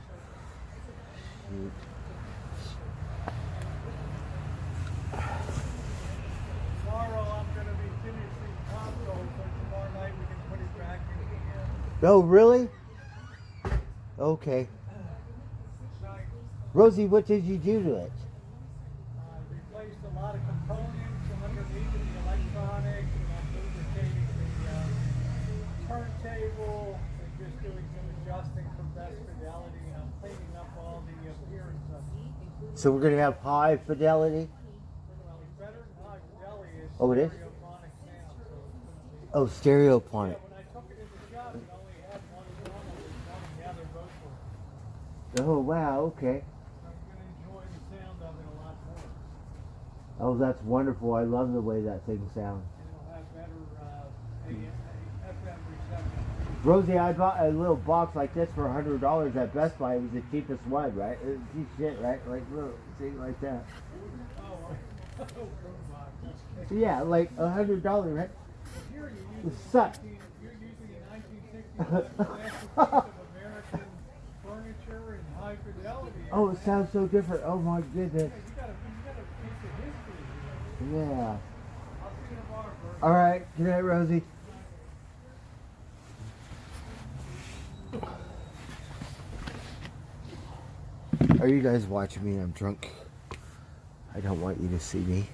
Tomorrow I'm going to be finishing console, so tomorrow night we can put it back in again. Oh, really? Okay. Rosie, what did you do to it? Replaced a lot of components and underneath it, the electronics, and I'm lubricating the turntable, and just doing some adjusting for best fidelity, and I'm cleaning up all the appearance of it. So we're gonna have high fidelity? Well, it's better than high fidelity. It's Oh, it is? stereophonic sound, so it's gonna be... Oh, stereophonic. When I took it in the shop, it only had one channel with one, and now they're both working. Oh, wow, okay. Oh, that's wonderful. I love the way that thing sounds. It'll have better FM reception. Rosie, I bought a little box like this for $100 at Best Buy. It was the cheapest one, right? It was cheap shit, right? Like, look, see, like that. Yeah, like $100, right? It sucked. You're using a 1960s piece of American furniture and high fidelity. Oh, it sounds so different. Oh my goodness. You got a piece of history here. Yeah. I'll see you tomorrow, Bert. All right. Good night, Rosie. Are you guys watching me? I'm drunk. I don't want you to see me.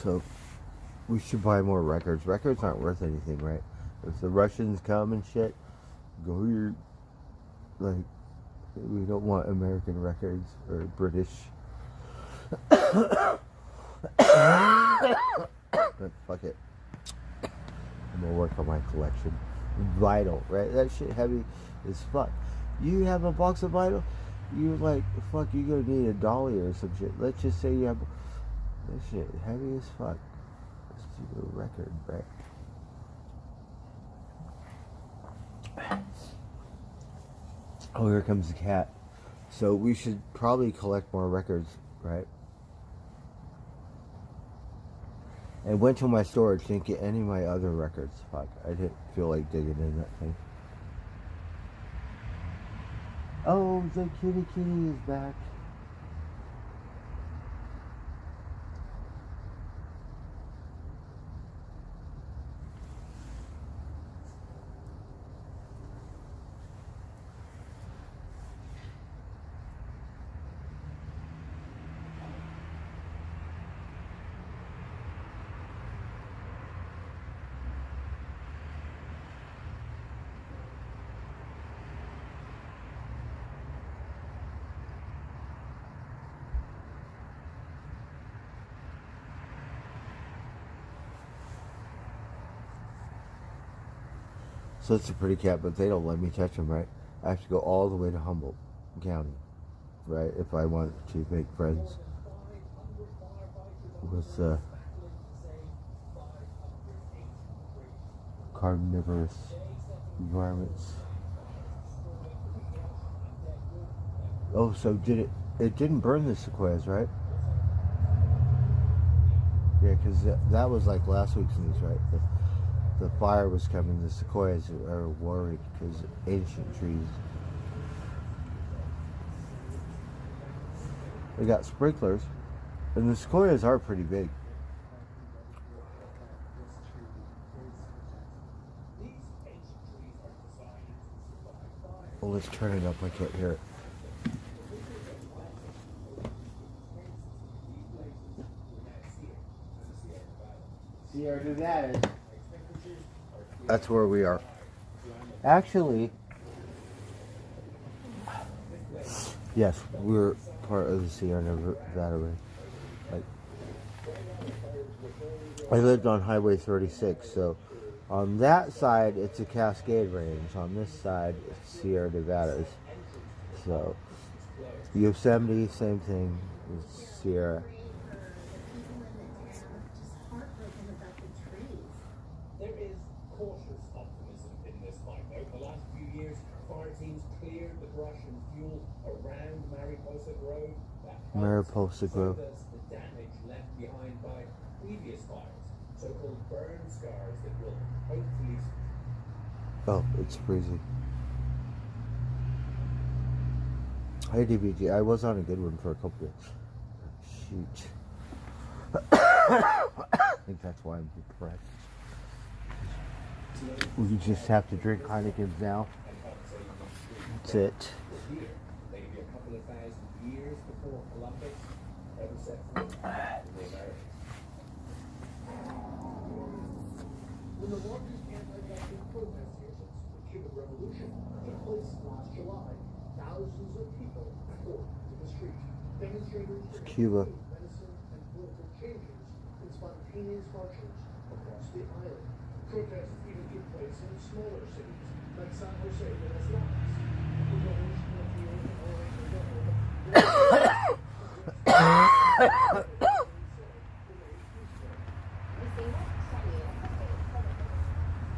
So, we should buy more records. Records aren't worth anything, right? If the Russians come and shit, go here. Like, we don't want American records or British. But fuck it. I'm gonna work on my collection. Vinyl, right? That shit heavy as fuck. You have a box of vinyl, you're like, fuck, you're gonna need a dolly or some shit. Let's just say you have this shit heavy as fuck. Let's do a record, right? Oh, here comes the cat. So we should probably collect more records, right? And went to my storage, didn't get any of my other records. Fuck, I didn't feel like digging in that thing. Oh, the kitty is back. So it's a pretty cat, but they don't let me touch them, right? I have to go all the way to Humboldt County, right? If I want to make friends with carnivorous environments. Oh, so it didn't burn the sequoias, right? Yeah, because that was like last week's news, right? The fire was coming. The sequoias are worried because ancient trees. They got sprinklers, and the sequoias are pretty big. Well, let's turn it up. I can't hear it. Sierra Nevada. That's where we are. Actually, yes, we're part of the Sierra Nevada range. Like, I lived on Highway 36, so on that side it's a Cascade Range. On this side it's Sierra Nevadas. So Yosemite, same thing. It's Sierra. There is cautious optimism in this fight. Over the last few years, fire teams cleared the brush and fuel around Mariposa Grove. Mariposa Grove. The damage left behind by previous fires, so-called burn scars that will hopefully. Oh, it's freezing. Hi, DBG. I was on a good one for a couple days. Shoot. I think that's why I'm depressed. We just have to drink Heineken's now. That's it. Maybe a couple of thousand years before Columbus ever set foot in America. When the largest anti-vaccine protest here since the Cuban Revolution took place last July, thousands of people poured into the street. Demonstrators Cuba. medicine and political changes in spontaneous marches across the island. Protests even took place in smaller cities like San Jose de las Lajas. The governors of the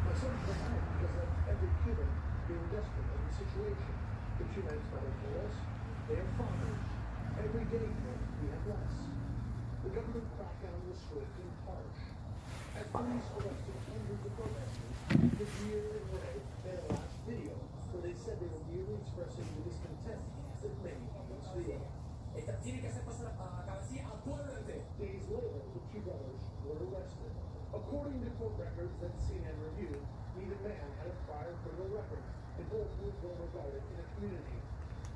My son's been out because of every Cuban being desperate in the situation. The two men started for us. They are fathers. Every day we have less. The government crackdown was swift and harsh. As police arrested hundreds of protesters, the gear and red, their last video, where they said they were merely expressing the discontent that many others feel. Days later, the two brothers were arrested. According to court records that CNN reviewed, neither man had a prior criminal record, and both were well regarded in the community.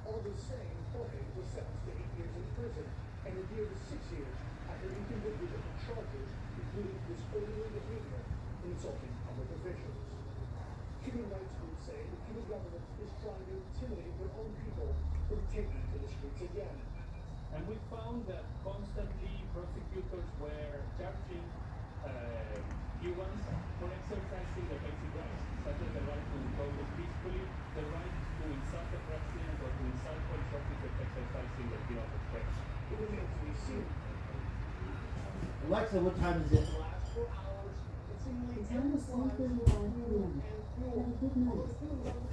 All the same, Jorge was sentenced to 8 years in prison, and a year to 6 years after being convicted of the charges, including disorderly behavior and insulting public officials. Human rights groups say the Cuban government is trying to intimidate their own people from taking to the streets again. And we found that constantly prosecutors were charging Cubans for exercising the basic rights, such as the right to protest peacefully, the right to insult the president or to insult police officers exercising the freedom of expression. It remains to be seen. Alexa, what time is it?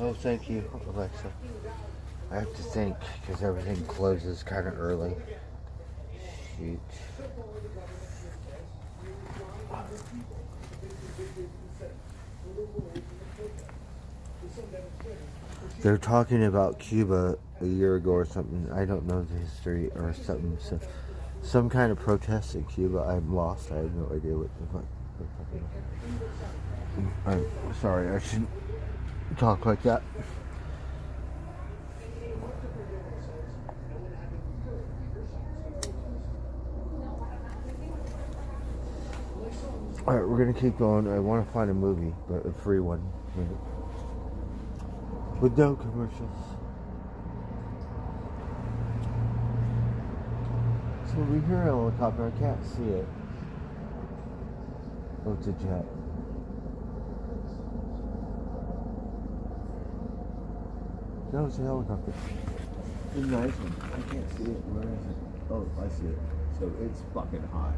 Oh, thank you, Alexa. I have to think because everything closes kind of early. Shoot. They're talking about Cuba a year ago or something. I don't know the history or something. So, some kind of protest in Cuba. I'm lost. I have no idea what they're talking about. I'm sorry. I shouldn't talk like that. Alright, we're gonna keep going. I want to find a movie, but a free one. With no commercials. So we hear a helicopter. I can't see it. Oh, it's a jet. No, it's a helicopter. It's a nice one. I can't see it. Where is it? Oh, I see it. So it's fucking high.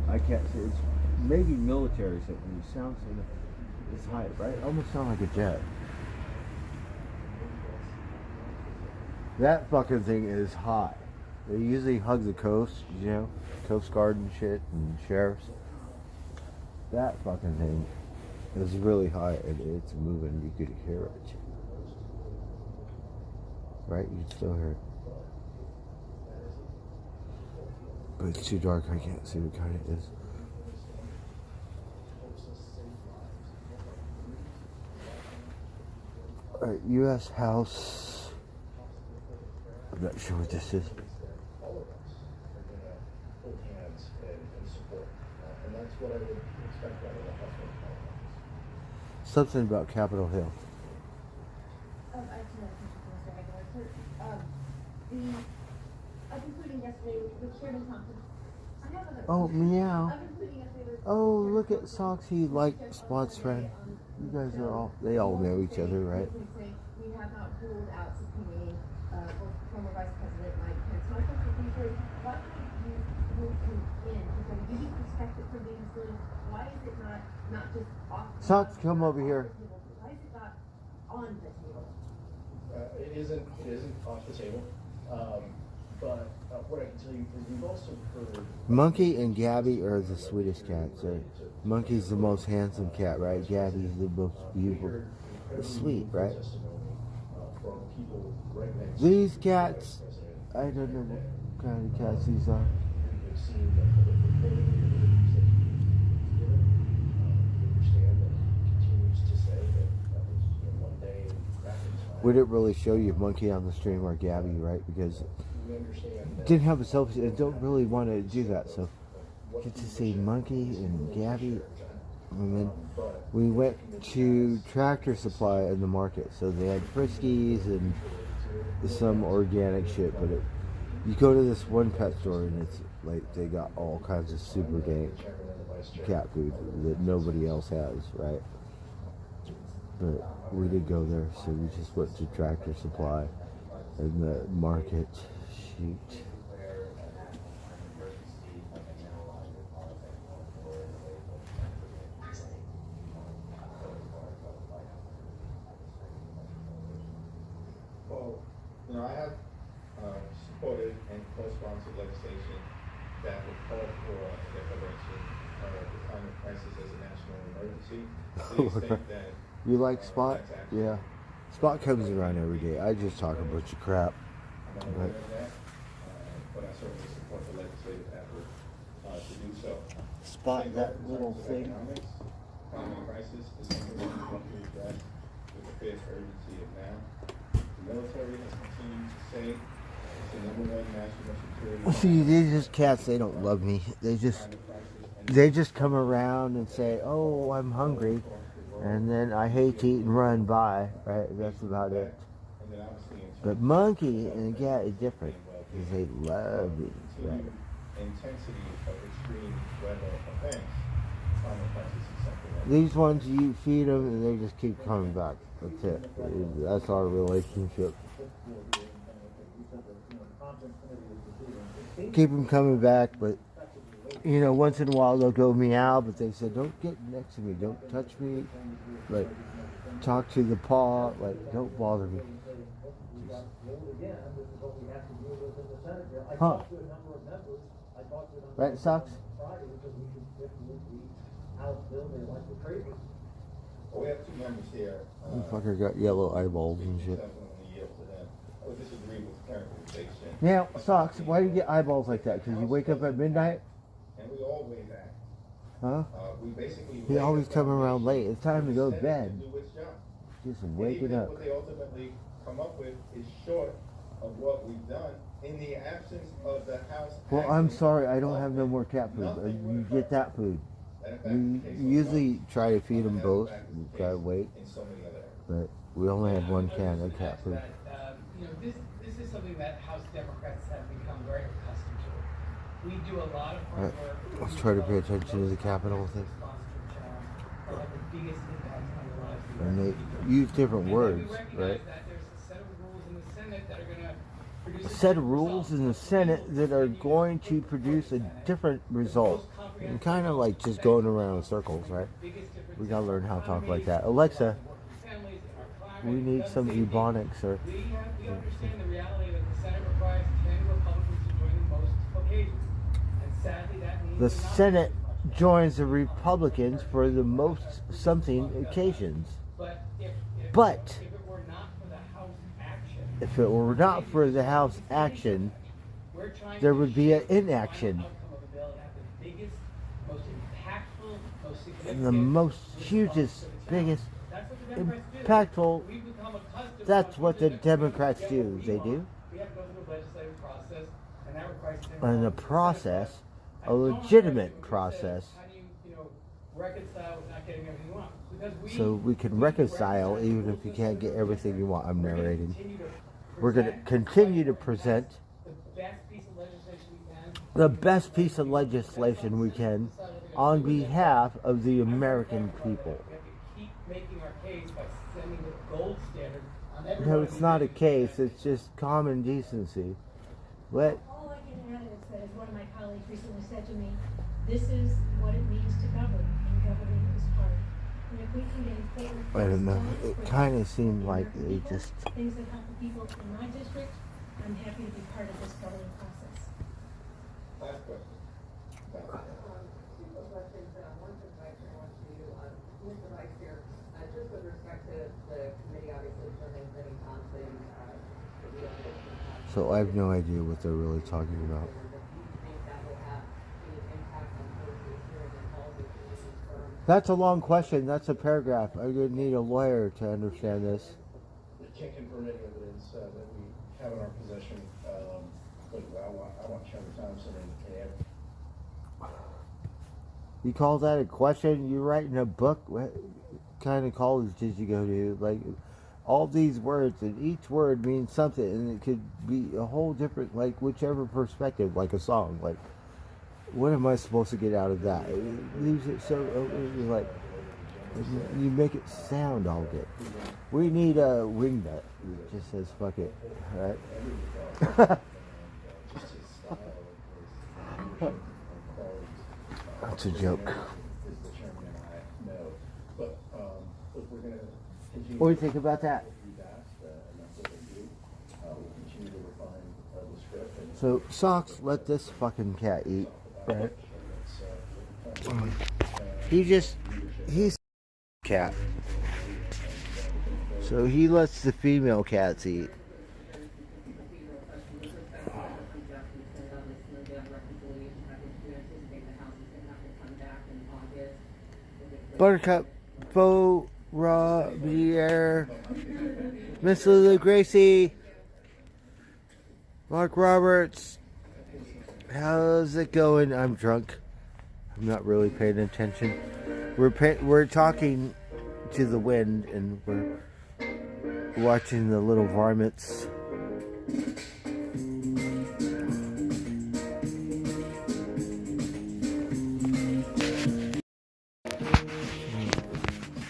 I can't see it. It's maybe military something. It sounds like it's high, right? It almost sounds like a jet. That fucking thing is hot. They usually hug the coast, you know, Coast Guard and shit, and sheriffs. That fucking thing is really high, and it's moving. You could hear it. Right? You can still hear it. But it's too dark, I can't see what kind it is. Alright, U.S. House. I'm not sure what this is. Something about Capitol Hill. I've been tweeting yesterday with Sheridan Thompson. I have other Oh, meow. I've been tweeting yesterday with Oh, look at Socks. He liked Spot's friend. You guys are all, they all know each other, right? We have not ruled out subpoenaing former Vice President Mike Pence. My question to you is, why would you move him in? Because you didn't expect it from being silly. Why is it not just off the Socks, come over here. Why is it not on the table? It isn't off the table. But what I can tell you, we've also heard... Monkey and Gabby are the sweetest cats. Right? Monkey's the most handsome cat, right? Gabby's the most beautiful. It's sweet, right? These cats, I don't know what kind of cats these are. We didn't really show you Monkey on the stream or Gabby, right? Because didn't have a selfie. I don't really want to do that, so get to see Monkey and Gabby. And then we went to Tractor Supply in the market, so they had Friskies and some organic shit. But you go to this one pet store and it's like they got all kinds of super dank cat food that nobody else has, right? But we did go there, so we just went to Tractor Supply in the market. Shoot. Well, I have supported and co-sponsored legislation that would call for a declaration of the climate crisis as a national emergency. To the extent that You like Spot? Yeah. Spot comes around every day. I just talk a bunch of crap. I'm aware of that, but I certainly support the legislative effort to do so. Spot that little thing. Climate crisis is something that we want to address with the fierce urgency of now. The military has continued to say it's the #1 national security. See, these just cats. They don't love me. They just come around and say, "Oh, I'm hungry," and then I hate to eat and run by. Right? That's about it. But Monkey and Cat is different because they love me. Right? Intensity of extreme weather events. Climate crisis is something that These ones, you feed them and they just keep coming back. That's it. That's our relationship. Keep them coming back, but you know, once in a while they'll go meow, but they said, don't get next to me, don't touch me, like, talk to the paw, like, don't bother me. Huh? Right, Socks? Well, we have two members here. Fucker got yellow eyeballs and shit. I would disagree with the characterization. Now, Socks, why do you get eyeballs like that? Because you wake up at midnight? And we always act. Huh? We basically He always come around late. It's time to go to bed. Just waking up. What they ultimately come up with is short of what we've done in the absence of the House. Well, I'm sorry, I don't have no more cat food. You get that food. We usually try to feed them both. We try to wait. But we only had one can of cat food. This is something that House Democrats have become very accustomed to. We do a lot of hard work. Let's try to pay attention to the Capitol thing. are have the biggest impact on the lives of the And American they people. use different And words, we recognize right? that there's a set of rules in the Senate that are going to produce A set of rules in the Senate that are going to produce a different result. And kind of like just going around in circles, right? We gotta learn how to talk like that. Alexa, we need some Ebonics or. We understand the reality that the Senate requires 10 Republicans to join in most occasions. And sadly, that means The they're not Senate joins the Republicans for the most something occasions. But if it were not for the House action, If it were not for the House action, there would be an inaction. outcome of a bill and have the biggest, most impactful, most significant. And the most hugest, biggest, impactful. That's what the Democrats do. They do. We have to go through a legislative process, and that requires 10 And a Republicans. process, a legitimate process, How do you reconcile with not getting everything you want? Because so we can reconcile even if you can't get everything you want. I'm narrating. We're going to continue to present the best piece of legislation we can on behalf of the American people. keep making our case by sending the gold standard on No, everyone. it's not a case. It's just common decency. What? All I can add is that, as one of my colleagues recently said to me, this is what it means to govern, and governing is hard. And if we can get important I don't know. things It done kind of for seemed the like American they people, just. things that help the people in my district, I'm happy to be part of this governing process. Last question. Two questions. One for Vice Chair, one for you. Mr. Vice Chair, just with respect to the committee, obviously, serving Benny Thompson, to be able to So I have no idea what they're really talking about. That's a long question. That's a paragraph. I'm going to need a lawyer to understand this. I can't confirm any evidence that we have in our possession, but I want Chairman Thompson and Ed. You call that a question? You're writing a book? What kind of college did you go to? Like, all these words, and each word means something, and it could be a whole different, like, whichever perspective, like a song. Like, what am I supposed to get out of that? It leaves it so, like, you make it sound all good. We need a wingnut that just says, fuck it, right? That's a joke. What do you think about that? So, Socks let this fucking cat eat, right? He's a cat. So he lets the female cats eat. Buttercup, Beau, Robier, Miss Lulu Gracie, Mark Roberts. How's it going? I'm drunk. I'm not really paying attention. We're talking to the wind, and we're watching the little varmints.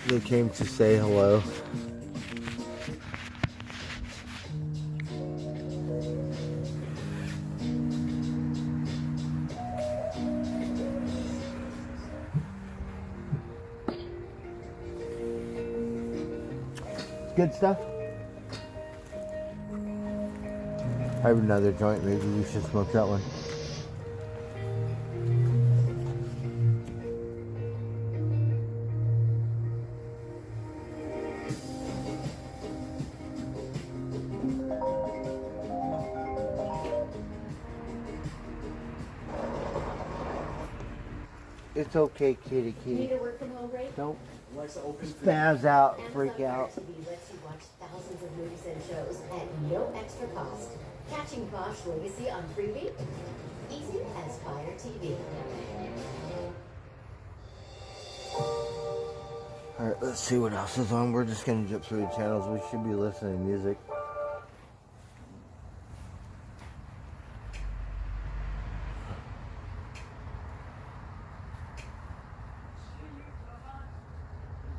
They came to say hello. Good stuff. I have another joint. Maybe we should smoke that one. It's okay, kitty kitty. Need to work from home break? Don't spaz out, freak out. Amazon Fire TV lets you watch thousands of movies and shows at no extra cost. Catching Bosch Legacy on Freevee? Easy as Fire TV. Alright, let's see what else is on. We're just gonna jump through the channels. We should be listening to music.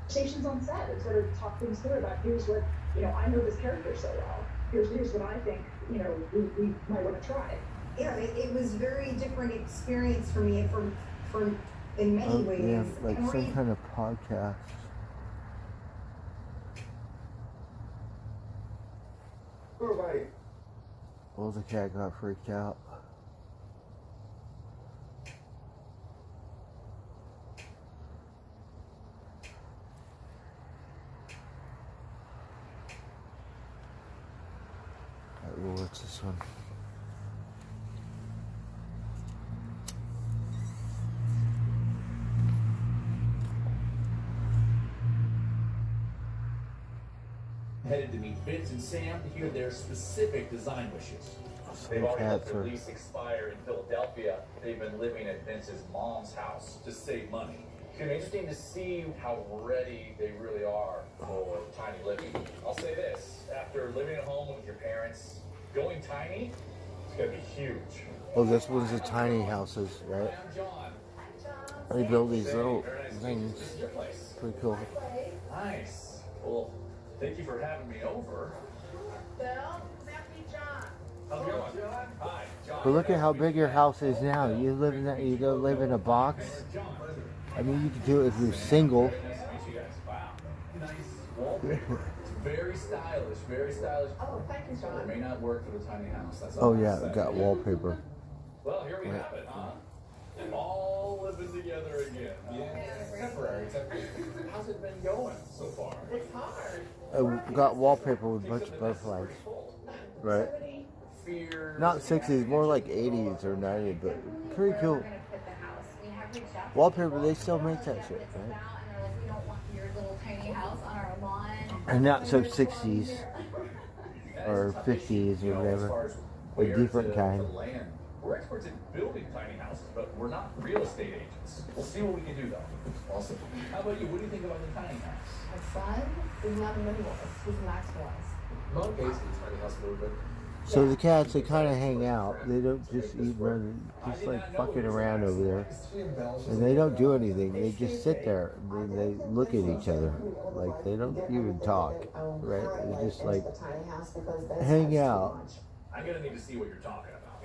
conversations on set and sort of talk things through about here's what, I know this character so well. Here's what I think, we might want to try. Yeah, it was very different experience for me for in many ways. Yeah, like And some kind of podcast. Well, the cat got freaked out. Alright, well, what's this one? Headed to meet Vince and Sam to hear their specific design wishes. They've already let their lease expire in Philadelphia. They've been living at Vince's mom's house to save money. It's gonna be interesting to see how ready they really are for tiny living. I'll say this, after living at home with your parents, going tiny, it's gonna be huge. Oh, this one's the tiny houses, right? I'm John. They build these little Very nice to meet you. things. This is your place. Pretty cool. Nice. Well, thank you for having me over. Bill, that be John. How's it going? Hi, John. But look at how big your house is now. You live in that. You go live in a box. I mean, you could do it if you're single. Nice to meet you guys. Wow. Nice wallpaper. It's very stylish, very stylish. Oh, thank you, John. It may not work for the tiny house. That's Oh all yeah, I'm it got wallpaper. Well, here we Right. have it, huh? All living together again. Yeah, temporary. How's it been going so far? It's hard. I got wallpaper with a bunch of butterflies. Right. Fear. Not 60s, more like 80s or 90s, but pretty cool. Wallpaper, they still make that shit, right? we don't want your little tiny house on our lawn. And not so 60s or 50s or whatever. A different kind. We're experts at building tiny houses, but we're not real estate agents. We'll see what we can do, though. Awesome. How about you? What do you think about the tiny house? My son is not a minimalist. He's a maximalist. Not basically tiny house a little bit. So the cats, they kind of hang out. They don't just eat, just like fucking around over there. And they don't do anything. They just sit there. They look at each other. Like, they don't even talk, right? They just like hang out. I'm gonna need to see what you're talking about.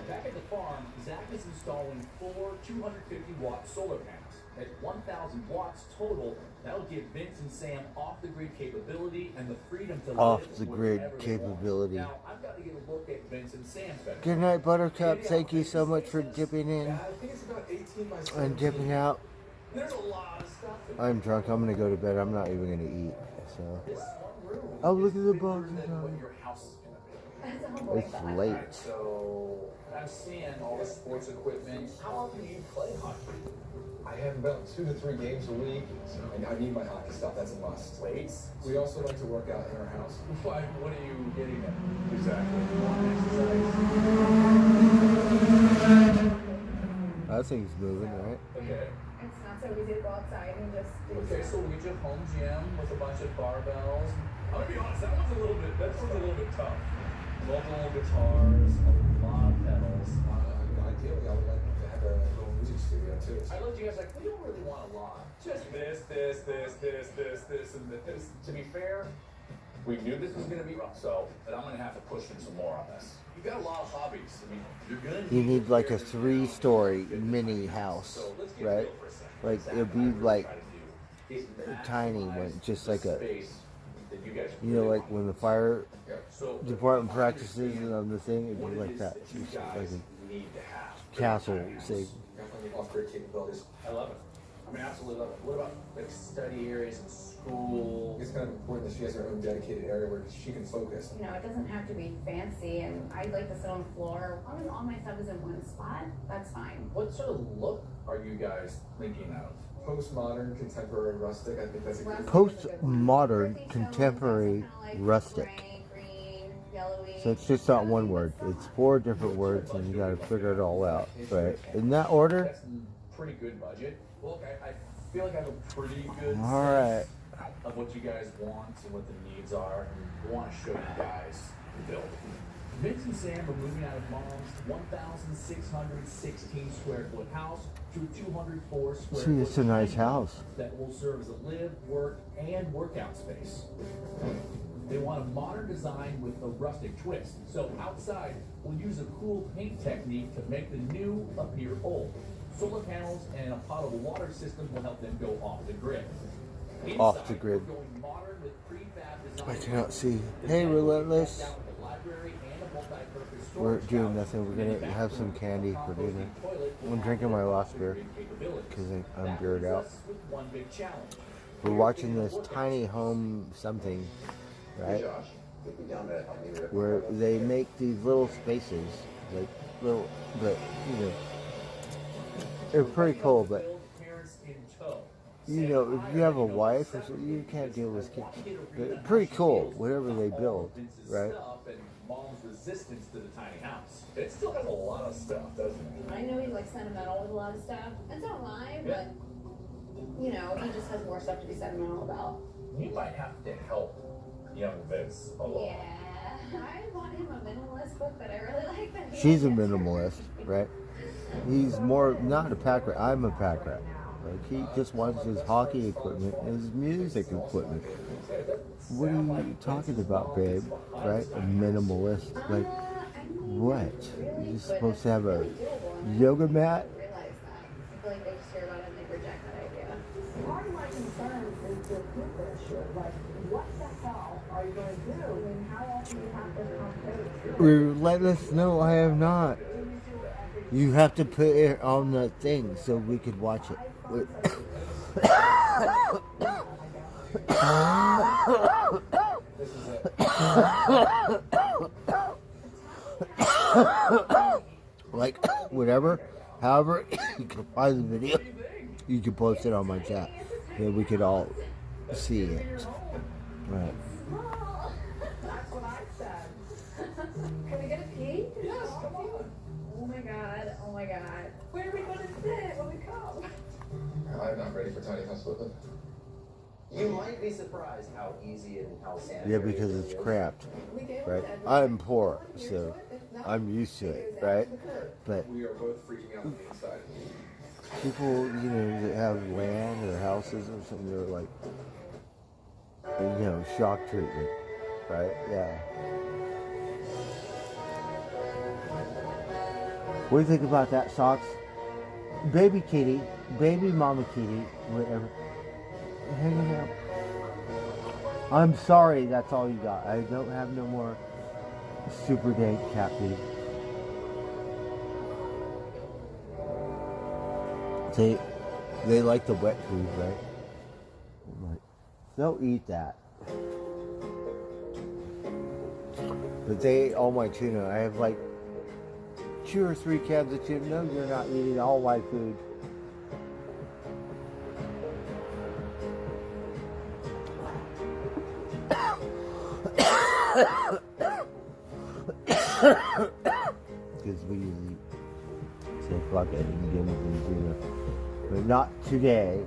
Back at the farm, Zach is installing 4 250-watt solar panels. At 1,000 watts total, that'll give Vince and Sam off-the-grid capability and the freedom to live Off-the-grid wherever they capability. want. Now, I've got to get a look at Vince and Sam's bedroom. Good night, Buttercup. Thank you so much for dipping in I think it's about 18 by 17. and dipping out. There's a lot of stuff in I'm drunk. I'm gonna go to bed. I'm not even gonna eat. So. Oh, look at the box. what your house is gonna be. It's late. So I'm seeing all the sports equipment. How often do you play hockey? I have about 2 to 3 games a week, so I need my hockey stuff. That's a must. Weights? We also like to work out in our house. What are you getting at exactly? That thing's moving, right? Okay. It's not so easy to go outside and just do Okay, so we get you a home gym with a bunch of barbells. I'm gonna be honest, that one's a little bit tough. Multiple guitars, a lot of pedals. Ideally, I would like to have a little music studio too. I looked at you guys like, we don't really want a lot. Just this, and this. To be fair, we knew this was gonna be rough, so but I'm gonna have to push him some more on this. You got a lot of hobbies. I mean, you're gonna You need like a 3-story mini house, right? Like it'd be like a tiny one, just like a, you know, like when the fire department practices and on the thing, it'd be like that, just like a castle thing. Definitely off-grid capabilities. I love it. I mean, absolutely love it. What about like study areas in school? It's kind of important that she has her own dedicated area where she can focus. It doesn't have to be fancy, and I like to sit on the floor. As long as all my stuff is in one spot, that's fine. What sort of look are you guys thinking of? Postmodern, contemporary, rustic. I think that's a good Postmodern, contemporary, rustic. So it's just not one word. It's 4 different words, and you got to figure it all out, right? In that order. That's pretty good budget. Well, I feel like I have a pretty good All right. sense of what you guys want and what the needs are. I want to show you guys the build. Vince and Sam are moving out of Mom's 1,616 square foot house to a 204 square See, foot it's a nice tiny house. that will serve as a live, work, and workout space. They want a modern design with a rustic twist. So outside, we'll use a cool paint technique to make the new appear old. Solar panels and a potable water system will help them go off the grid. Inside, Off the grid. we're going modern with prefab design. I cannot see. Hey, Relentless. Down with a library and a multi-purpose We're storage doing house, nothing. We're and gonna a have some candy for dinner. I'm drinking my last beer because I'm geared out. with one big challenge. We're watching this tiny home something, right? Where they make these little spaces, like little, but you know, they're pretty cool. But you know, if you have a wife or something, you can't deal with kids. But pretty cool, whatever they build, right? And Mom's resistance to the tiny house. It still has a lot of stuff, doesn't it? I know he's like sentimental with a lot of stuff, and so am I, but you know, he just has more stuff to be sentimental about. You might have to help young Vince a lot. Yeah, I bought him a minimalist book that I really like. That he She's a likes. minimalist, right? He's more not a pack rat. I'm a pack rat. Like he just wants his hockey equipment and his music equipment. What are you talking about, babe? Right? A minimalist. Like what? You're supposed to have a yoga mat? I realize that. I feel like they just hear about it and they reject that idea. Part of my concern is the future issue. Like, what the hell are you going to do? I mean, how else do you have this conversation? Let us know. I have not. You have to put it on the thing so we could watch it. Wait. Like whatever, however you can find the video, you can post it on my chat, then we could all see it. Right. That's what I said. Can we get a pee? Yes, come on. Oh my god, oh my god. Where are we going to sit when we come? I'm not ready for tiny house living. You might be surprised how easy and how sanitary. Yeah, because it's cramped, right? I'm poor, so I'm used to it, right? But We are both freaking out on the inside. people, you know, that have land or houses or something, they're like, you know, shock treatment, right? Yeah. What do you think about that, Socks? Baby kitty, baby mama kitty, whatever. Hanging out. I'm sorry, that's all you got. I don't have no more super dank cat food. They like the wet food, right? Like, they'll eat that. But they ate all my tuna. I have like 2 or 3 cans of tuna. No, you're not eating all my food. Because we usually say fuck it and give them tuna. But not today.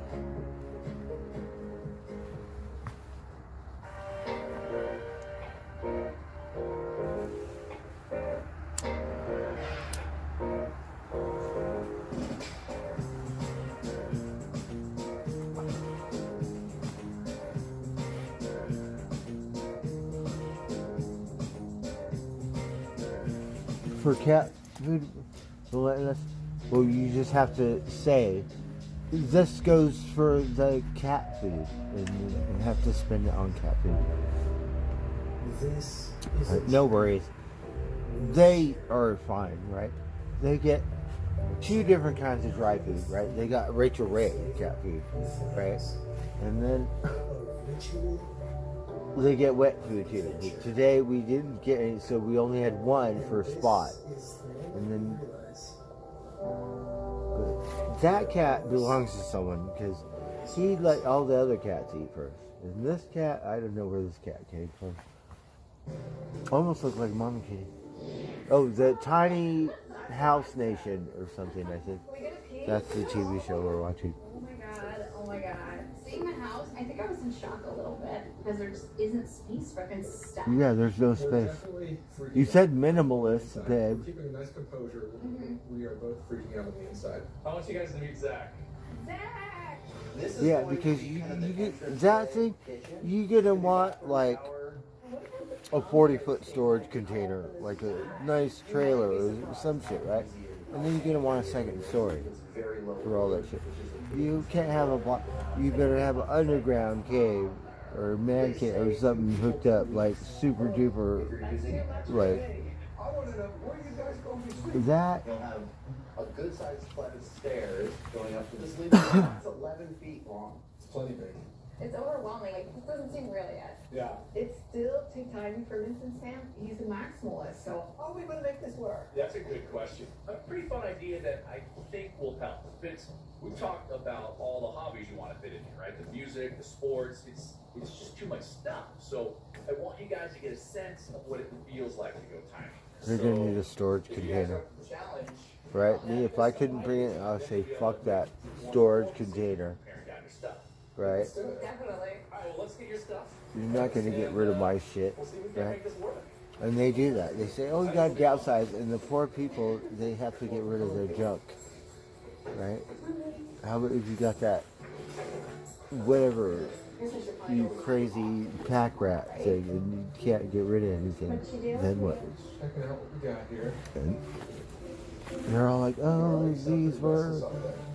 For cat food, well, you just have to say, this goes for the cat food, and you have to spend it on cat food. This is No worries. They are fine, right? They get 2 different kinds of dry food, right? They got Rachel Ray cat food, right? And then they get wet food too. But today we didn't get any, so we only had 1 for Spot. And then but that cat belongs to someone because he let all the other cats eat first. And this cat, I don't know where this cat came from. Almost looked like Mama Kitty. Oh, the Tiny House Nation or something, I think. That's the TV show we're watching. Oh my god, oh my god. seeing the house, I think I was in shock a little bit because there just isn't space for his stuff. Yeah, there's no space. You said minimalist, babe. Keeping a nice composure. We are both freaking out on the inside. I want you guys to meet Zach. Zach! This is Yeah, going to because be you kind of the get entrance that to thing, the kitchen. you're gonna want like a 40-foot storage container, like a nice trailer or some shit, right? And then you're gonna want a second story for all that shit. You can't have a block. You better have an underground cave or a man cave or something hooked up, like super duper, like that. You'll have a good sized flight of stairs going up to this living room. It's 11 feet long. It's plenty big. It's overwhelming. Like, this doesn't seem real yet. Yeah. It's still too tiny for Vincent Sam. He's a maximalist, so how are we going to make this work? That's a good question. A pretty fun idea that I think will help. Vince, we've talked about all the hobbies you want to fit in here, right? The music, the sports. It's just too much stuff. So I want you guys to get a sense of what it feels like to go tiny. They're gonna need a storage container, right? Me, if I couldn't bring it, I'll say fuck that storage container, right? Definitely. All right, well, let's get your stuff. You're not gonna get rid of my shit, right? And they do that. They say, "Oh, you got to downsize," and the poor people, they have to get rid of their junk, right? How about if you got that, whatever, you crazy pack rat thing, and you can't get rid of anything? Then what? Checking out what we got here. And they're all like, "Oh, these were,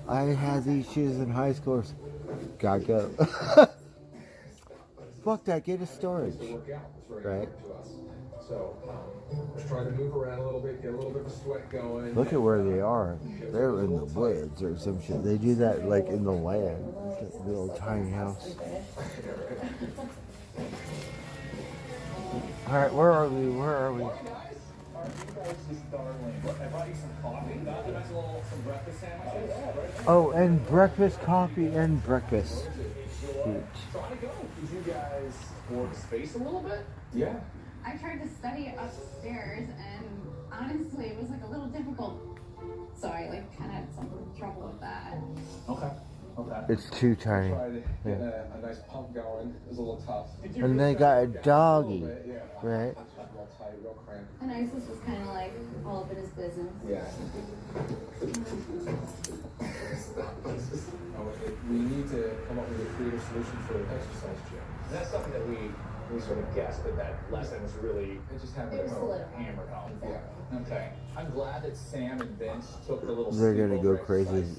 I had these shoes in high school." Gotta go. Fuck that. Get a storage, right? So, just trying to move around a little bit, get a little bit of sweat going. Look at where they are. They're in the woods or some shit. They do that like in the land. The little tiny house. Alright, where are we? Where are we? Are you guys just darling? I brought you some coffee. Got you guys some breakfast sandwiches. Oh, and breakfast, coffee, and breakfast. Huge. Trying to go. Did you guys work space a little bit? Yeah. I tried to study upstairs, and honestly, it was like a little difficult. So I kind of had some trouble with that. Okay. It's too tiny. Tried to get Yeah. a nice pump going. It was a little tough. And they got a doggy, right? Real tight, real cramped. And Isis was kind of like all up in his business. Yeah. We need to come up with a creative solution for an exercise gym. That's something that we sort of guessed that lesson was really It just happened It was to home. solidified. hammered home. Yeah. Okay. I'm glad that Sam and Vince took the little They're gonna go sleepover crazy. exercise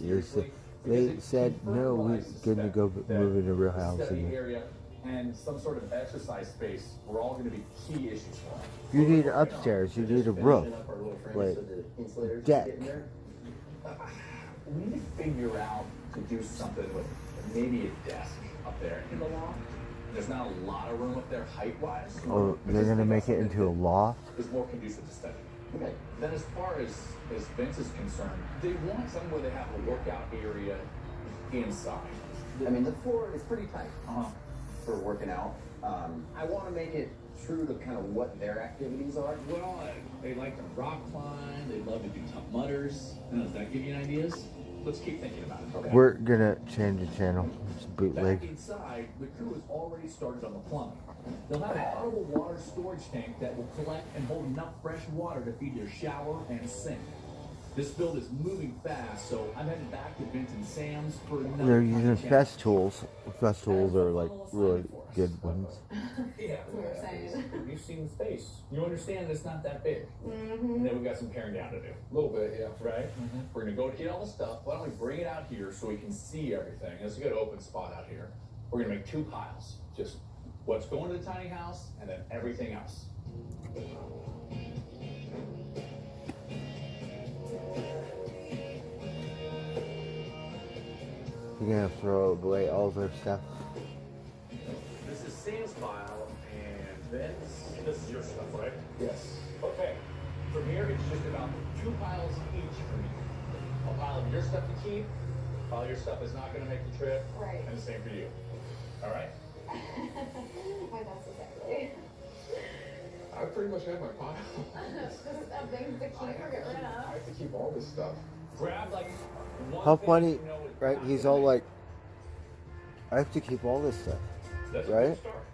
They seriously, said, no, we're gonna go move into a real house study again. area and some sort of exercise space were all going to be key issues for him. You need upstairs. You need a roof, like deck. We need to figure out to do something with maybe a desk up there in the loft. There's not a lot of room up there height-wise. Oh, they're gonna make it into a loft. Is more conducive to study. Okay. Then as far as Vince is concerned, they want somewhere they have a workout area inside. I mean, the floor is pretty tight Uh-huh. for working out. I want to make it true to kind of what their activities are. Well, they like to rock climb. They love to do tough mutters. Does that give you ideas? Let's keep thinking about it. Okay. We're gonna change the channel. It's Back bootleg. inside, the crew has already started on the plumbing. They'll have a portable water storage tank that will collect and hold enough fresh water to feed their shower and sink. This build is moving fast, so I'm heading back to Vince and Sam's for another. They're tiny using chat. fest tools. Fest tools are like really good ones. Yeah, you've seen the space. You understand it's not that big. And then we've got some tearing down to do. A little bit, yeah. Right? We're gonna go get all the stuff. Why don't we bring it out here so we can see everything? There's a good open spot out here. We're gonna make 2 piles. Just what's going to the tiny house and then everything else. You're gonna throw away all their stuff. This is Sam's pile and Vince. This is your stuff, right? Yes. Okay. From here, it's just about 2 piles each for me. A pile of your stuff to keep. A pile of your stuff is not going to make the trip. Right. And the same for you. All right? My best exactly. I pretty much have my pile. Just things to keep or get rid of. I have to keep all this stuff. Grab like one How thing funny, you know is right? not He's gonna all make like, I have to keep all this stuff, That's right? a good start.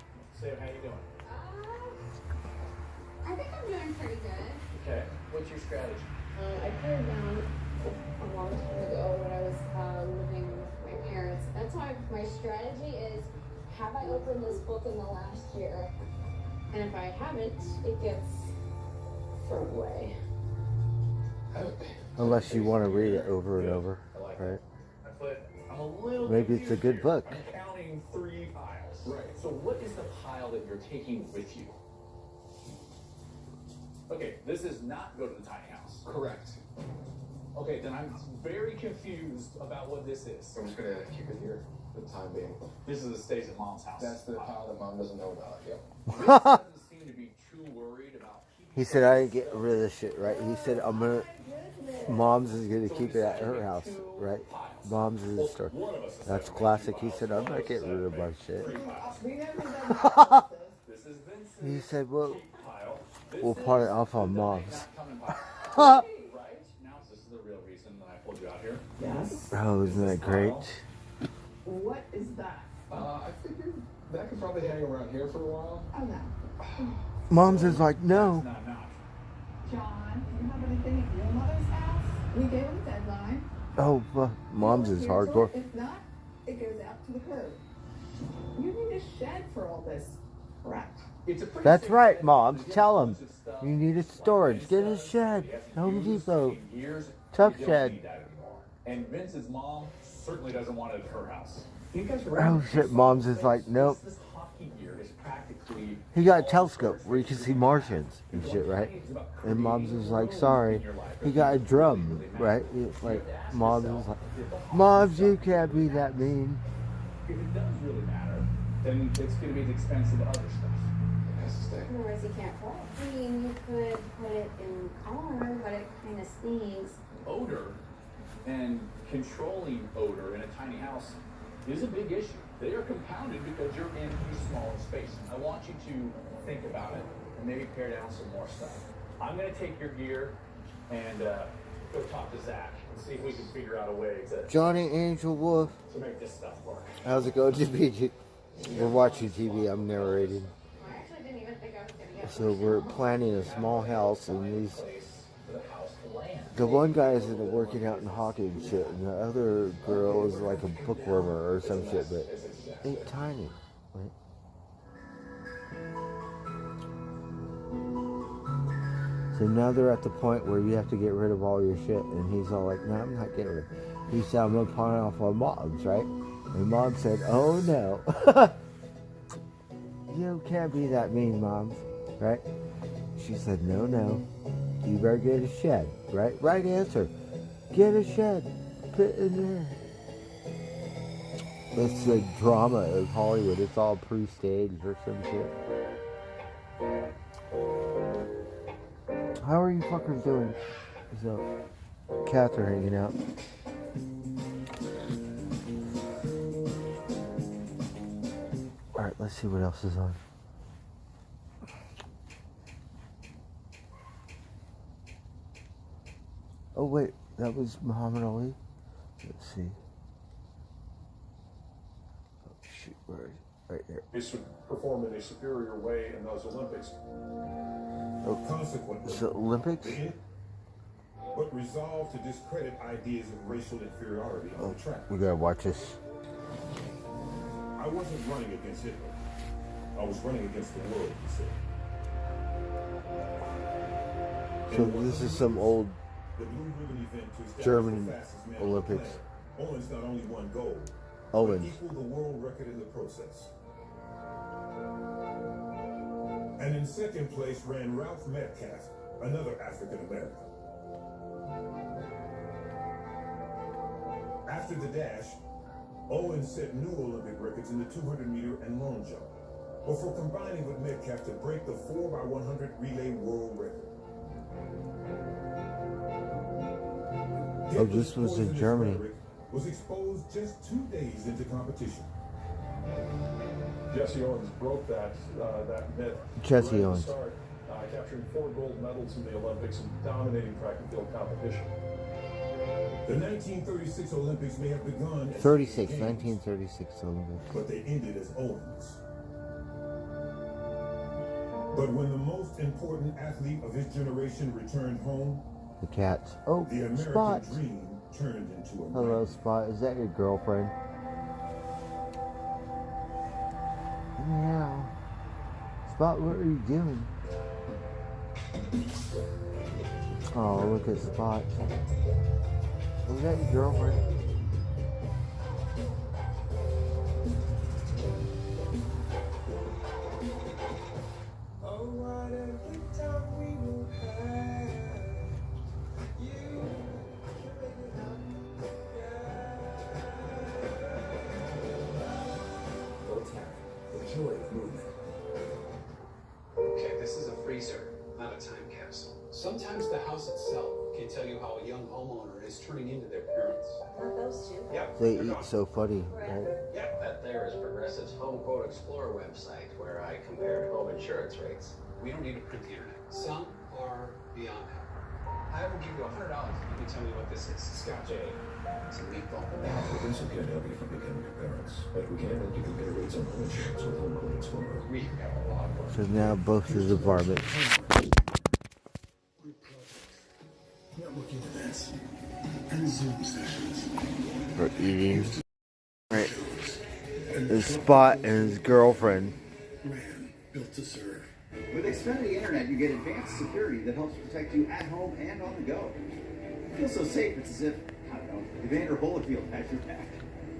Say, how you doing? I think I'm doing pretty good. Okay. What's your strategy? I put it down a long time ago when I was living with my parents. That's why my strategy is, have I opened this book in the last year? And if I haven't, it gets thrown away. Unless you want to read it over and over, right? But I'm a little Maybe it's a good book. I'm counting 3 piles. Right. So what is the pile that you're taking with you? Okay, this is not go to the tiny house. Correct. Okay, then I'm very confused about what this is. I'm just gonna keep it here for the time being. This is the stays at mom's house. That's the pile that mom doesn't know about. Yep. This doesn't seem to be too worried about people. He said I didn't get rid of this shit, right? He said Mom's is gonna keep it at her house, right? Mom's is the store. That's classic. He said I'm not getting rid of my shit. He said, well, we'll part it off on Mom's. Right? Now this is the real reason that I pulled you out here. Yes. Oh, isn't that great? What is that? I figured that could probably hang around here for a while. Oh no. Mom's is like, no. John, do you have anything at your mother's house? We gave him a deadline. Oh, Mom's is hardcore. If not, it goes out to the curb. You need a shed for all this crap. That's right, Moms. Tell him. You need a storage. Get a shed. Home Depot. Tough shed. And Vince's mom certainly doesn't want it at her house. Oh shit, Mom's is like, nope. This hockey gear is practically. He got a telescope where you can see Martians and shit, right? And Mom's is like, sorry. He got a drum, right? Like, Mom's is like, Moms, you can't be that mean. If it does really matter, then it's going to be at the expense of other stuff. Otherwise, you can't play. I mean, you could put it in the car, but it kind of stinks. Odor and controlling odor in a tiny house is a big issue. They are compounded because you're in a smaller space. I want you to think about it and maybe pare down some more stuff. I'm going to take your gear and go talk to Zach and see if we can figure out a way Johnny Angel Wolf. to make this stuff work. How's it going, JP? We're watching TV. I'm narrating. I actually didn't even think I was going to get So we're planning a small house, and the one guy is working out in hockey and shit, and the other girl is like a bookwormer or some shit, but ain't tiny, right? So now they're at the point where you have to get rid of all your shit, and he's all like, no, I'm not getting rid of it. He said, I'm gonna pawn it off on Mom's, right? And Mom said, oh no. You can't be that mean, Mom, right? She said, no, no. You better get a shed, right? Right answer. Get a shed. Put it in there. That's the drama of Hollywood. It's all pre-staged or some shit. How are you fuckers doing? So, cats are hanging out. Alright, let's see what else is on. Oh wait, that was Muhammad Ali? Let's see. Oh shoot, where is it? Right there. They perform in a superior way in those Olympics. Oh, Consequently, the Olympics? but resolve to discredit ideas of racial inferiority on the track. We gotta watch this. I wasn't running against Hitler. I was running against the world, he said. So this is some old The Blue Ribbon event to establish German the fastest man Olympics. on the planet. Owens not only won gold, Owens. but equaled the world record in the process. And in second place ran Ralph Metcalfe, another African American. After the dash, Owens set new Olympic records in the 200-meter and long jump, before combining with Metcalfe to break the 4x100 relay world record. Oh, this was in Germany. Was exposed just 2 days into competition. Jesse Owens broke that myth. Jesse right at Owens. the start, capturing 4 gold medals in the Olympics and dominating track and field competition. The 1936 Olympics may have begun as 36, games, 1936 Olympics. but they ended as Owens. But when the most important athlete of his generation returned home, The cats. Oh, the American Spot. dream turned into a Hello, Spot. Is that your girlfriend? Yeah. Spot, what are you doing? Oh, look at Spot. Is that your girlfriend? Oh, what a good time we will have. You The joy of movement. Okay, this is a freezer, not a time capsule. Sometimes the house itself can tell you how a young homeowner is turning into their parents. Not those two. Yep. They eat so funny, right? Yep, that there is Progressive's Home Quote Explorer website where I compared home insurance rates. We don't need to print the internet. Some are beyond help. I will give you $100 if you can tell me what this is. Scotch A. It's a lethal. Progressive can't help you from becoming your parents, but we can help you compare rates on home insurance with Home Quote Explorer. We have a lot of work. So now both of the varmints network events and Zoom sessions. are eating. Right. The Spot and his girlfriend. Man built to serve. With Xfinity Internet, you get advanced security that helps protect you at home and on the go. You feel so safe, it's as if, I don't know, Evander Holyfield has your back.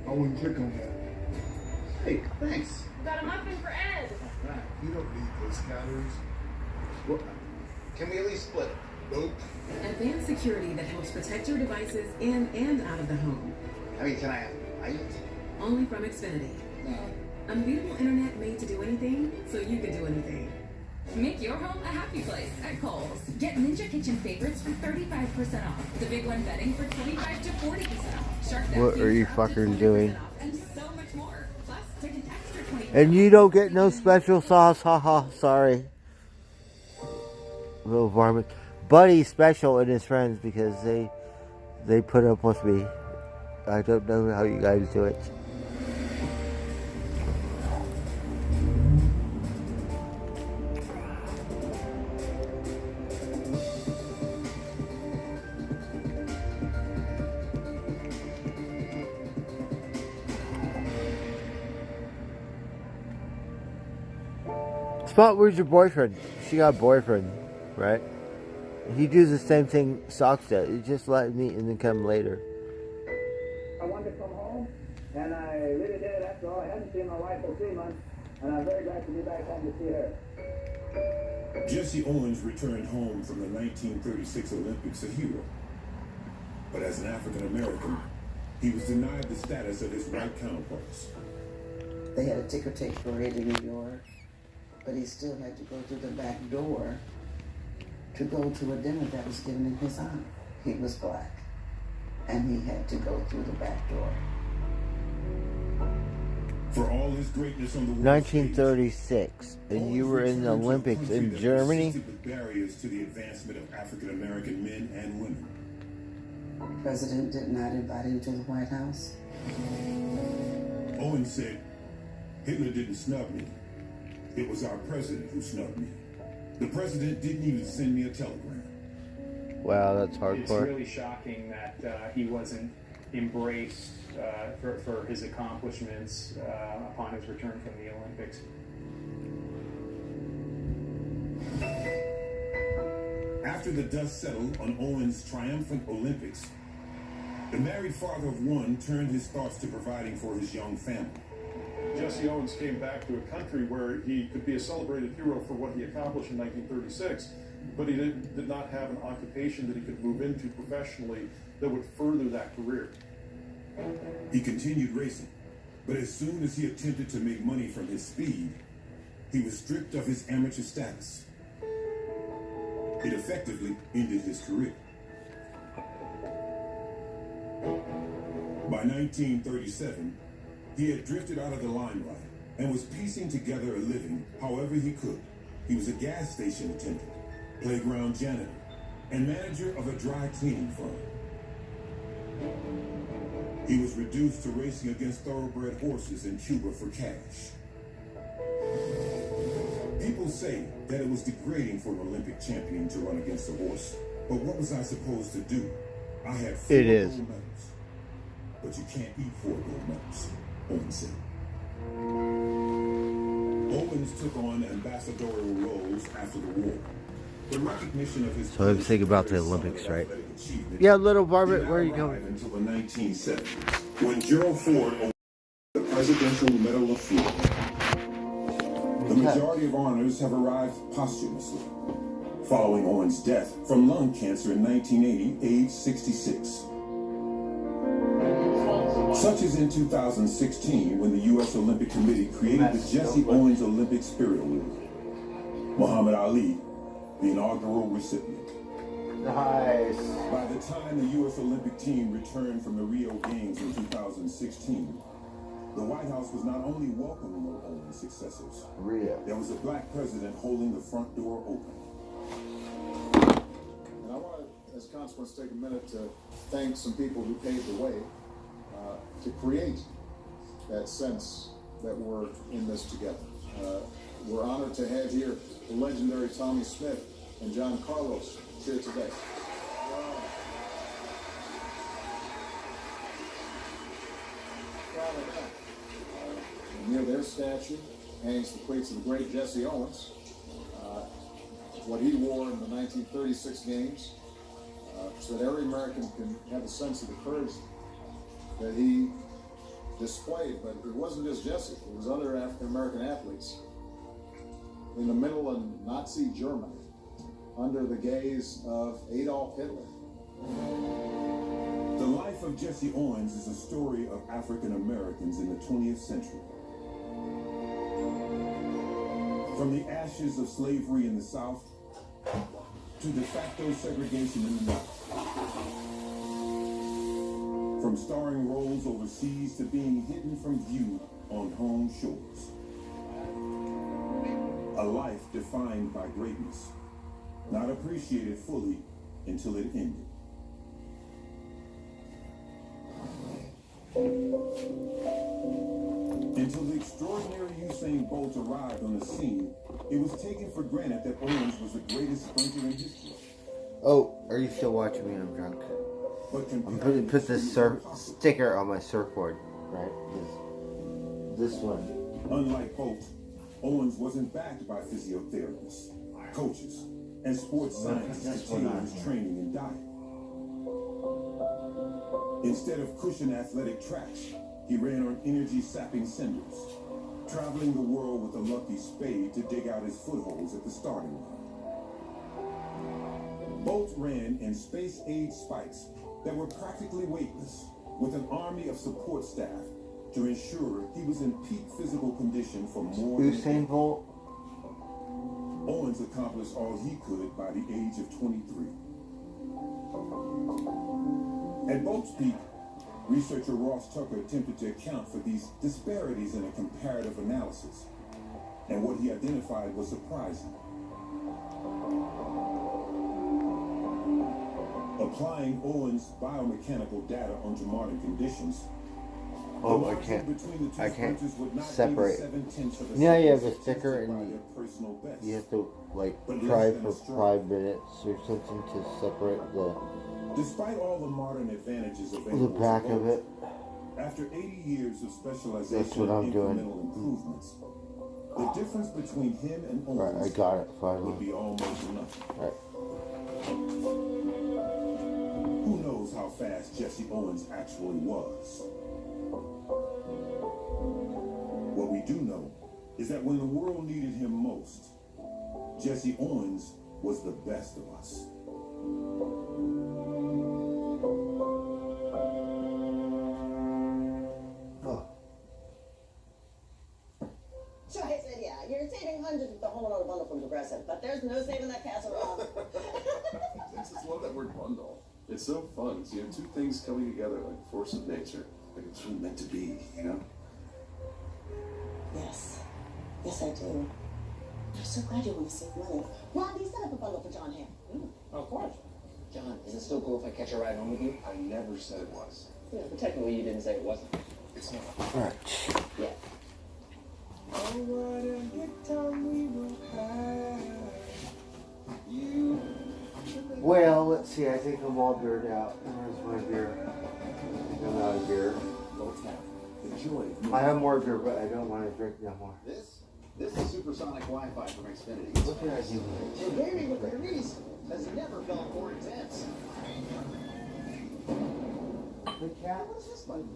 I wouldn't click on that. Hey, thanks. Got a muffin for Ed. Right. You don't need those calories. Well, can we at least split it? Nope. Advanced security that helps protect your devices in and out of the home. I mean, can I have items? Only from Xfinity. Unbeatable internet made to do anything, so you can do anything. Make your home a happy place at Kohl's. Get Ninja Kitchen favorites for 35% off. The Big One bedding for 25 to 40% off. Shark What are you fucking doing? and so much more. Plus, take an extra 20%. And you don't get no special sauce, haha, sorry. Little varmint. Buddy's special and his friends because they put up with me. I don't know how you guys do it. Spot, where's your boyfriend? She got a boyfriend, right? He does the same thing Socks does. He just let me and then come later. I wanted to come home, and I really did. After all, I hadn't seen my wife for 3 months, and I'm very glad to be back home to see her. Jesse Owens returned home from the 1936 Olympics a hero. But as an African American, he was denied the status of his white counterparts. They had a ticker tape parade in New York, but he still had to go through the back door to go to a dinner that was given in his honor. He was black, and he had to go through the back door. For all his greatness on the world 1936, and you were in the Olympics in Germany? with barriers to the advancement of African American men and women. The president did not invite him to the White House. Owens said, Hitler didn't snub me. It was our president who snubbed me. The president didn't even send me a telegram. Wow, that's It's hardcore. really shocking that he wasn't embraced for his accomplishments upon his return from the Olympics. After the dust settled on Owens' triumphant Olympics, the married father of one turned his thoughts to providing for his young family. Jesse Owens came back to a country where he could be a celebrated hero for what he accomplished in 1936, but he did not have an occupation that he could move into professionally that would further that career. He continued racing, but as soon as he attempted to make money from his speed, he was stripped of his amateur status. It effectively ended his career. By 1937, he had drifted out of the limelight and was piecing together a living however he could. He was a gas station attendant, playground janitor, and manager of a dry cleaning firm. He was reduced to racing against thoroughbred horses in Cuba for cash. People say that it was degrading for an Olympic champion to run against a horse, but what was I supposed to do? I had 4 It is. gold medals. But you can't eat 4 gold medals, Owens said. Owens took on ambassadorial roles after the war. The recognition of his So I was thinking about the Olympics, right? Yeah, little Barbara, where are you going? Until the 1970s, when Gerald Ford awarded the Presidential Medal of Freedom. The majority of honors have arrived posthumously, following Owens' death from lung cancer in 1980, age 66. Such as in 2016, when the U.S. Olympic Committee created the Jesse Owens Olympic Spirit Award. Muhammad Ali, the inaugural recipient. Nice. By the time the U.S. Olympic team returned from the Rio Games in 2016, the White House was not only welcoming Owens' successors, there was a black president holding the front door open. And I want to, as a consequence, take a minute to thank some people who paved the way to create that sense that we're in this together. We're honored to have here the legendary Tommy Smith and John Carlos here today. Near their statue hangs the cleats of the great Jesse Owens. What he wore in the 1936 games, so that every American can have a sense of the courage that he displayed. But it wasn't just Jesse, it was other African-American athletes in the middle of Nazi Germany under the gaze of Adolf Hitler. The life of Jesse Owens is a story of African Americans in the 20th century. From the ashes of slavery in the South to de facto segregation in the North. From starring roles overseas to being hidden from view on home shores. A life defined by greatness, not appreciated fully until it ended. Until the extraordinary Usain Bolt arrived on the scene, it was taken for granted that Owens was the greatest sprinter in history. Oh, are you still watching me? I'm drunk. I'm going to put this sticker on my surfboard, right? This one. Unlike Bolt, Owens wasn't backed by physiotherapists, coaches, and sports scientists to tailor his training and diet. Instead of cushioned athletic tracks, he ran on energy-sapping cinders, traveling the world with a lucky spade to dig out his footholds at the starting line. Bolt ran in space-age spikes that were practically weightless, with an army of support staff to ensure he was in peak physical condition for more than Usain Bolt. Owens accomplished all he could by the age of 23. At Bolt's peak, researcher Ross Tucker attempted to account for these disparities in a comparative analysis, and what he identified was surprising. Applying Owens' biomechanical data onto modern conditions, Oh, I can't separate. You know, you have a sticker and you have to like try for 5 minutes or something to separate Despite all the modern advantages available the back of it. After 80 years of specialization That's what I'm and doing. incremental improvements, the difference between him and Owens Right, I got it finally. would be almost nothing. Right. Who knows how fast Jesse Owens actually was? What we do know is that when the world needed him most, Jesse Owens was the best of us. Sure, hey, said, yeah, you're saving hundreds with the Home Alone bundle from Progressive, but there's no saving that casserole. I just love that word bundle. It's so fun. So you have two things coming together like force of nature. Like it's really meant to be, you know? Yes. Yes, I do. I'm so glad you want to save money. Blondie, set up a bundle for John here. Of course. John, is it still cool if I catch a ride home with you? I never said it was. Yeah, but technically you didn't say it wasn't. It's not. Alright. Yeah. Well, let's see. I think I'm all beered out. Where's my beer? I think I'm out of beer. I have more beer, but I don't want to drink no more. This is supersonic Wi-Fi from Xfinity. What did I do? And gaming with your niece has never felt more intense. The cat? What is this button?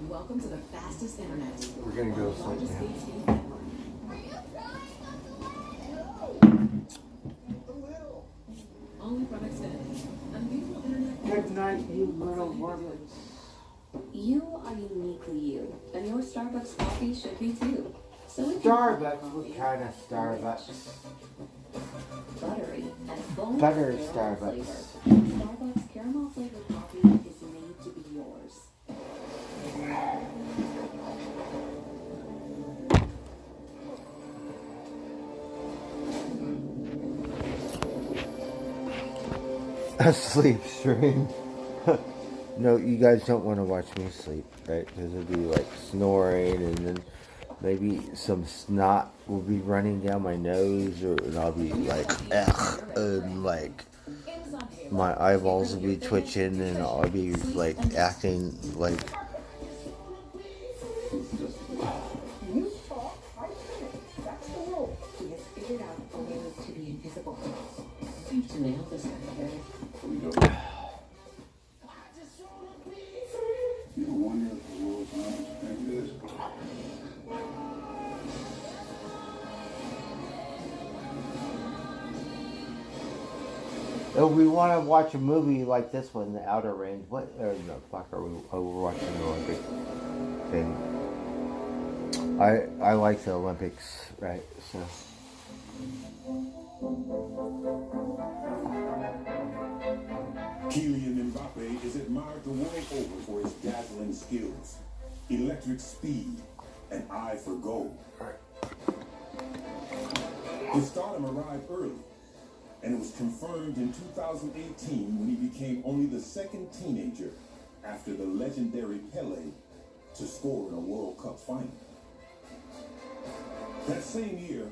Welcome to the fastest internet. We're gonna go sleep Largest now. speed network. Only from Xfinity. Unbeatable internet. Good night, you little warblers. You are uniquely you, and your Starbucks coffee should be too. So if Starbucks? What kind of Starbucks? buttery and full Butter caramel Starbucks. flavor. Starbucks caramel flavored coffee is made to be yours. A sleep stream. No, you guys don't want to watch me sleep, right? Because it'll be like snoring, and then maybe some snot will be running down my nose, and I'll be like, ugh, and like my eyeballs will be twitching, and I'll be like acting like. You talk, I finish. That's the rule. He has figured out a way to be invisible. Seems to nail this guy here. You wonder if the world's not as big as this. Oh, we want to watch a movie like this one, The Outer Range. What the fuck are we? Oh, we're watching the Olympic thing. I like the Olympics, right? So. Kylian Mbappe is admired the world over for his dazzling skills, electric speed, and eye for goal. His stardom arrived early, and it was confirmed in 2018 when he became only the second teenager after the legendary Pele to score in a World Cup final. That same year,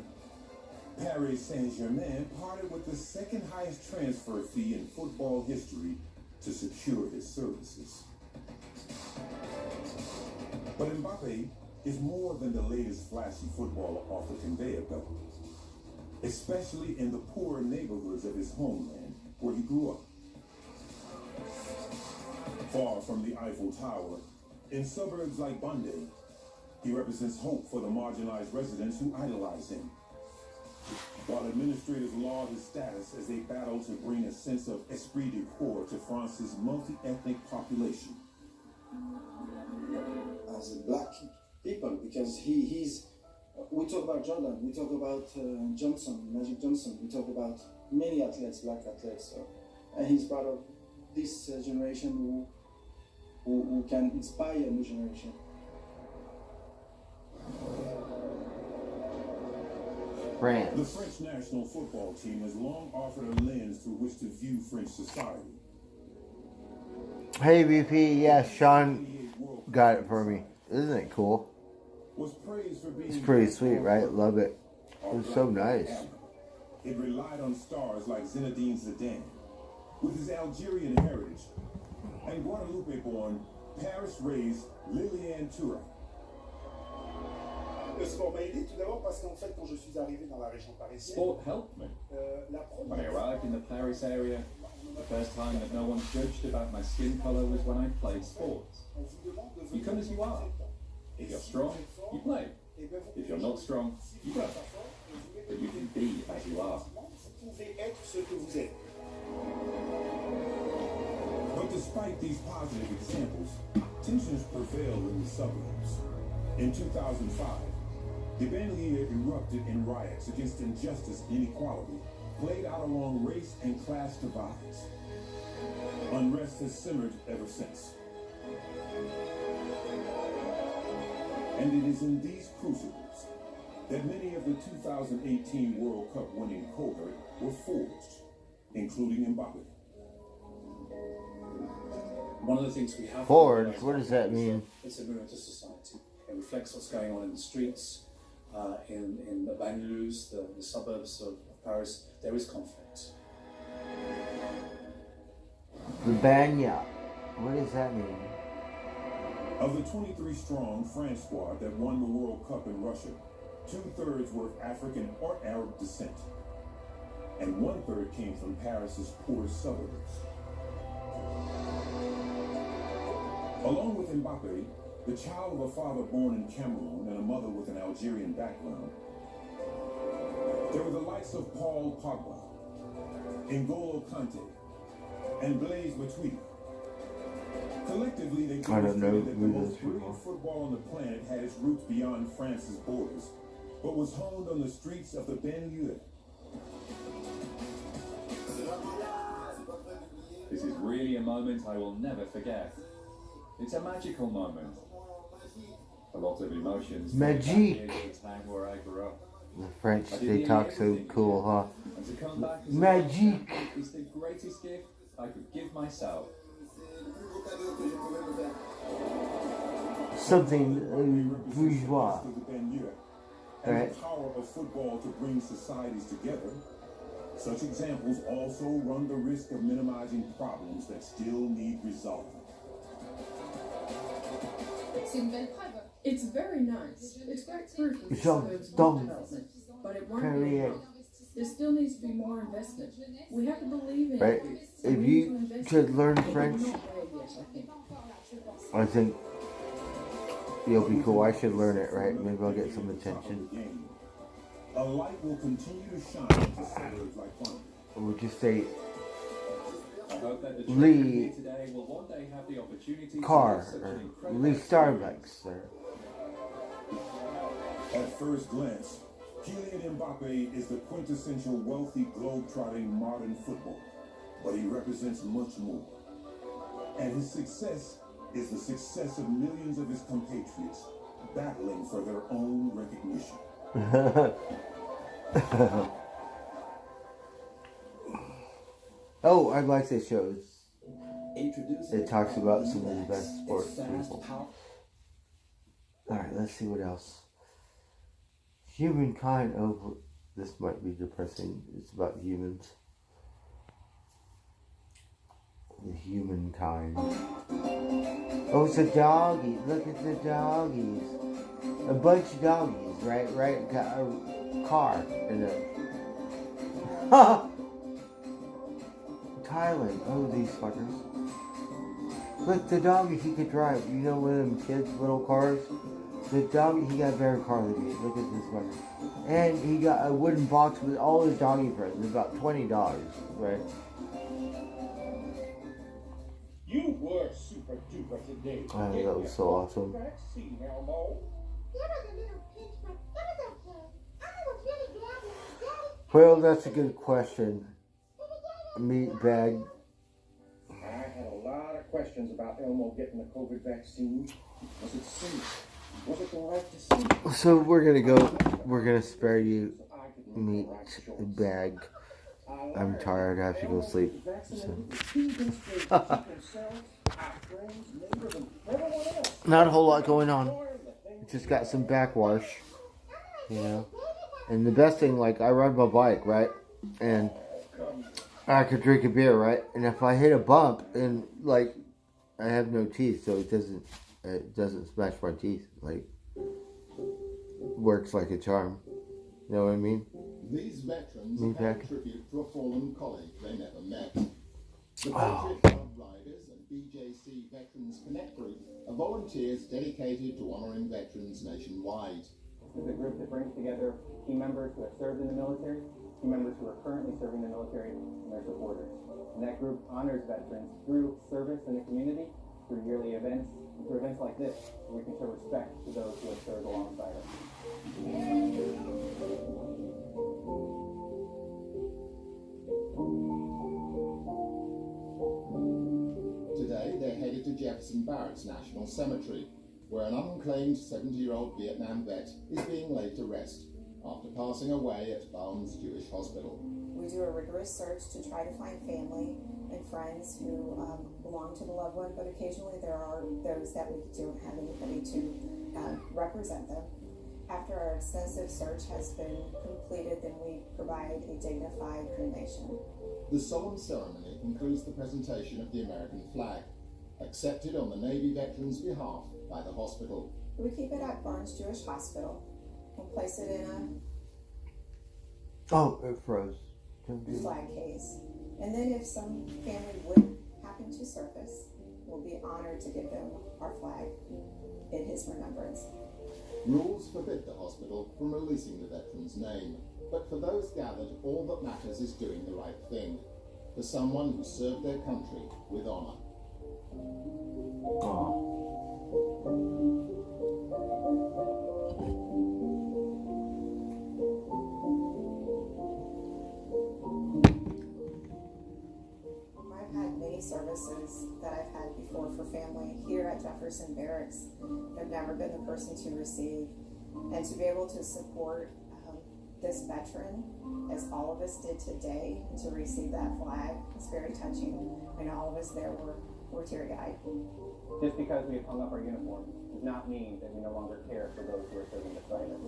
Paris Saint-Germain parted with the second highest transfer fee in football history to secure his services. But Mbappe is more than the latest flashy footballer off the conveyor belt, especially in the poorer neighborhoods of his homeland where he grew up. Far from the Eiffel Tower, in suburbs like Bande, he represents hope for the marginalized residents who idolize him. While administrators laud his status as they battle to bring a sense of esprit de corps to France's multi-ethnic population. As a black people, because he's, we talk about Jordan, we talk about Johnson, Magic Johnson, we talk about many athletes, black athletes, and he's part of this generation who can inspire a new generation. France. The French national football team has long offered a lens through which to view French society. Hey VP, yes, Sean got it for me. Isn't it cool? Was praised for being It's pretty sweet, right? Love it. It's so nice. It relied on stars like Zinedine Zidane, with his Algerian heritage, and Guadeloupe-born, Paris-raised Liliane Thuram. Le sport m'a aidé tout d'abord parce qu'en fait quand je suis arrivé dans la région parisienne, Sport helped me. When I arrived in the Paris area, the first time that no one judged about my skin color was when I played sports. You come as you are. If you're strong, you play. If you're not strong, you don't. But you can be as you are. vous pouvez être ce que vous êtes. But despite these positive examples, tensions prevail in the suburbs. In 2005, the Banlieue erupted in riots against injustice and inequality, played out along race and class divides. Unrest has simmered ever since. And it is in these crucibles that many of the 2018 World Cup winning cohort were forged, including Mbappe. One of the things we have Forged? What does that mean? It's a mirror to society. It reflects what's going on in the streets, in the banlieues, the suburbs of Paris. There is conflict. The Banya. What does that mean? Of the 23-strong France squad that won the World Cup in Russia, 2/3 were of African or Arab descent, and 1/3 came from Paris's poorest suburbs. Along with Mbappe, the child of a father born in Cameroon and a mother with an Algerian background, there were the likes of Paul Pogba, N'Golo Kante, and Blaise Matuidi. Collectively, they I don't know demonstrated that the who those most people brilliant football on the planet had its roots beyond France's borders, but was honed on the streets of the banlieue. This is really a moment I will never forget. It's a magical moment. A lot of emotions. Magique. The time where I grew up. The French, they talk so cool, huh? And to come back as Magique is the greatest gift I could give myself. Something bourgeois. And Right. the power of football to bring societies together. Such examples also run the risk of minimizing problems that still need resolving. It's very nice. It's great proof of Jean suburbs Dom development, but it won't be Perrier. enough. There still needs to be more investment. We have to believe in Right. it. If you could learn French, We're not there yet, I think. I think you'll be cool. I should learn it, right? Maybe I'll get some attention. A light will continue to shine into suburbs like London. We'll just say I hope that the Lee children here today will one day have the opportunity Car, to live such or an incredible Lee experience. Starbucks, or At first glance, Kylian Mbappe is the quintessential wealthy, globe-trotting modern footballer, but he represents much more. And his success is the success of millions of his compatriots battling for their own recognition. Oh, I like this show. It talks about some of the best sports people. Alright, let's see what else. Humankind. Oh, this might be depressing. It's about humans. The humankind. Oh, it's a doggy. Look at the doggies. A bunch of doggies, right? Right? Got a car in it. Thailand. Oh, these fuckers. Look, the doggy, he could drive. You know, one of them kids' little cars? The doggy, he got a better car than me. Look at this fucker. And he got a wooden box with all his doggy friends. It's about $20, right? You were super duper today. Oh, that was so awesome. Vaccine, Elmo. Well, that's a good question. Meat bag. I had a lot of questions about Elmo getting the COVID vaccine. Was it safe? Was it the right decision? So we're gonna spare you meat bag. I'm tired, I have to go sleep. So. Not a whole lot going on. Just got some backwash, you know. And the best thing, like, I ride my bike, right? And I could drink a beer, right? And if I hit a bump, and like, I have no teeth, so it doesn't smash my teeth. Like, works like a charm. You know what I mean? These veterans Me pay back. tribute to a fallen colleague they never met. The Patriot Club Riders and BJC Veterans Connect Group are volunteers dedicated to honouring veterans nationwide. It's a group that brings together team members who have served in the military, team members who are currently serving in the military, and their supporters. And that group honors veterans through service in the community, through yearly events, and through events like this, where we can show respect to those who have served alongside us. Today they're headed to Jefferson Barracks National Cemetery, where an unclaimed 70-year-old Vietnam vet is being laid to rest after passing away at Barnes Jewish Hospital. We do a rigorous search to try to find family and friends who belong to the loved one, but occasionally there are those that we don't have anybody to represent them. After our extensive search has been completed, then we provide a dignified cremation. The solemn ceremony includes the presentation of the American flag, accepted on the Navy veterans' behalf by the hospital. We keep it at Barnes Jewish Hospital and place it in a Oh, it froze. flag case. And then if some family would happen to surface, we'll be honored to give them our flag in his remembrance. Rules forbid the hospital from releasing the veteran's name, but for those gathered, all that matters is doing the right thing, for someone who served their country with honor. I've had many services that I've had before for family here at Jefferson Barracks. I've never been the person to receive, and to be able to support this veteran, as all of us did today, and to receive that flag is very touching. I know all of us there were teary-eyed. Just because we have hung up our uniforms does not mean that we no longer care for those who are serving beside us.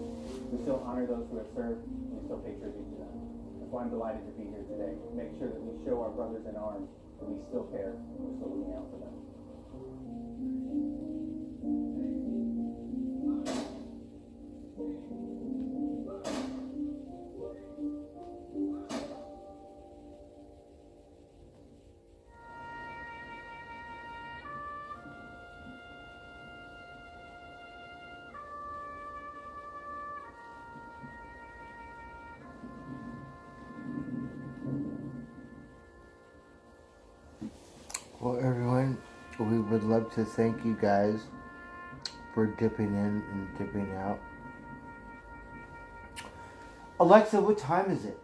We still honor those who have served, and we still pay tribute to them. That's why I'm delighted to be here today, to make sure that we show our brothers in arms that we still care and we're still looking out for them. Well, everyone, we would love to thank you guys for dipping in and dipping out. Alexa, what time is it?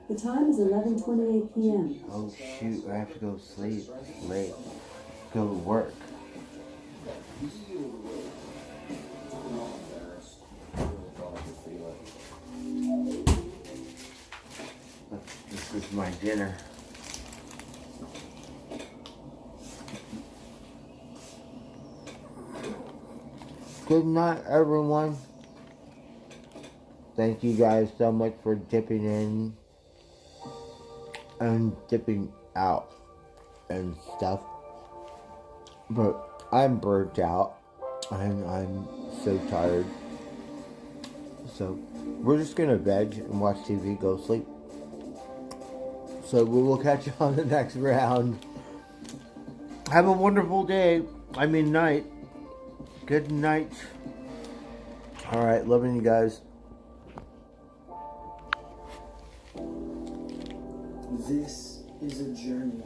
The time is 11:28 p.m. Oh shoot, I have to go sleep late. Go to work. This is my dinner. Good night, everyone. Thank you guys so much for dipping in and dipping out and stuff. But I'm burnt out and I'm so tired. So we're just gonna veg and watch TV, go sleep. So we will catch you on the next round. Have a wonderful day. I mean night. Good night. Alright, loving you guys. This is a journey.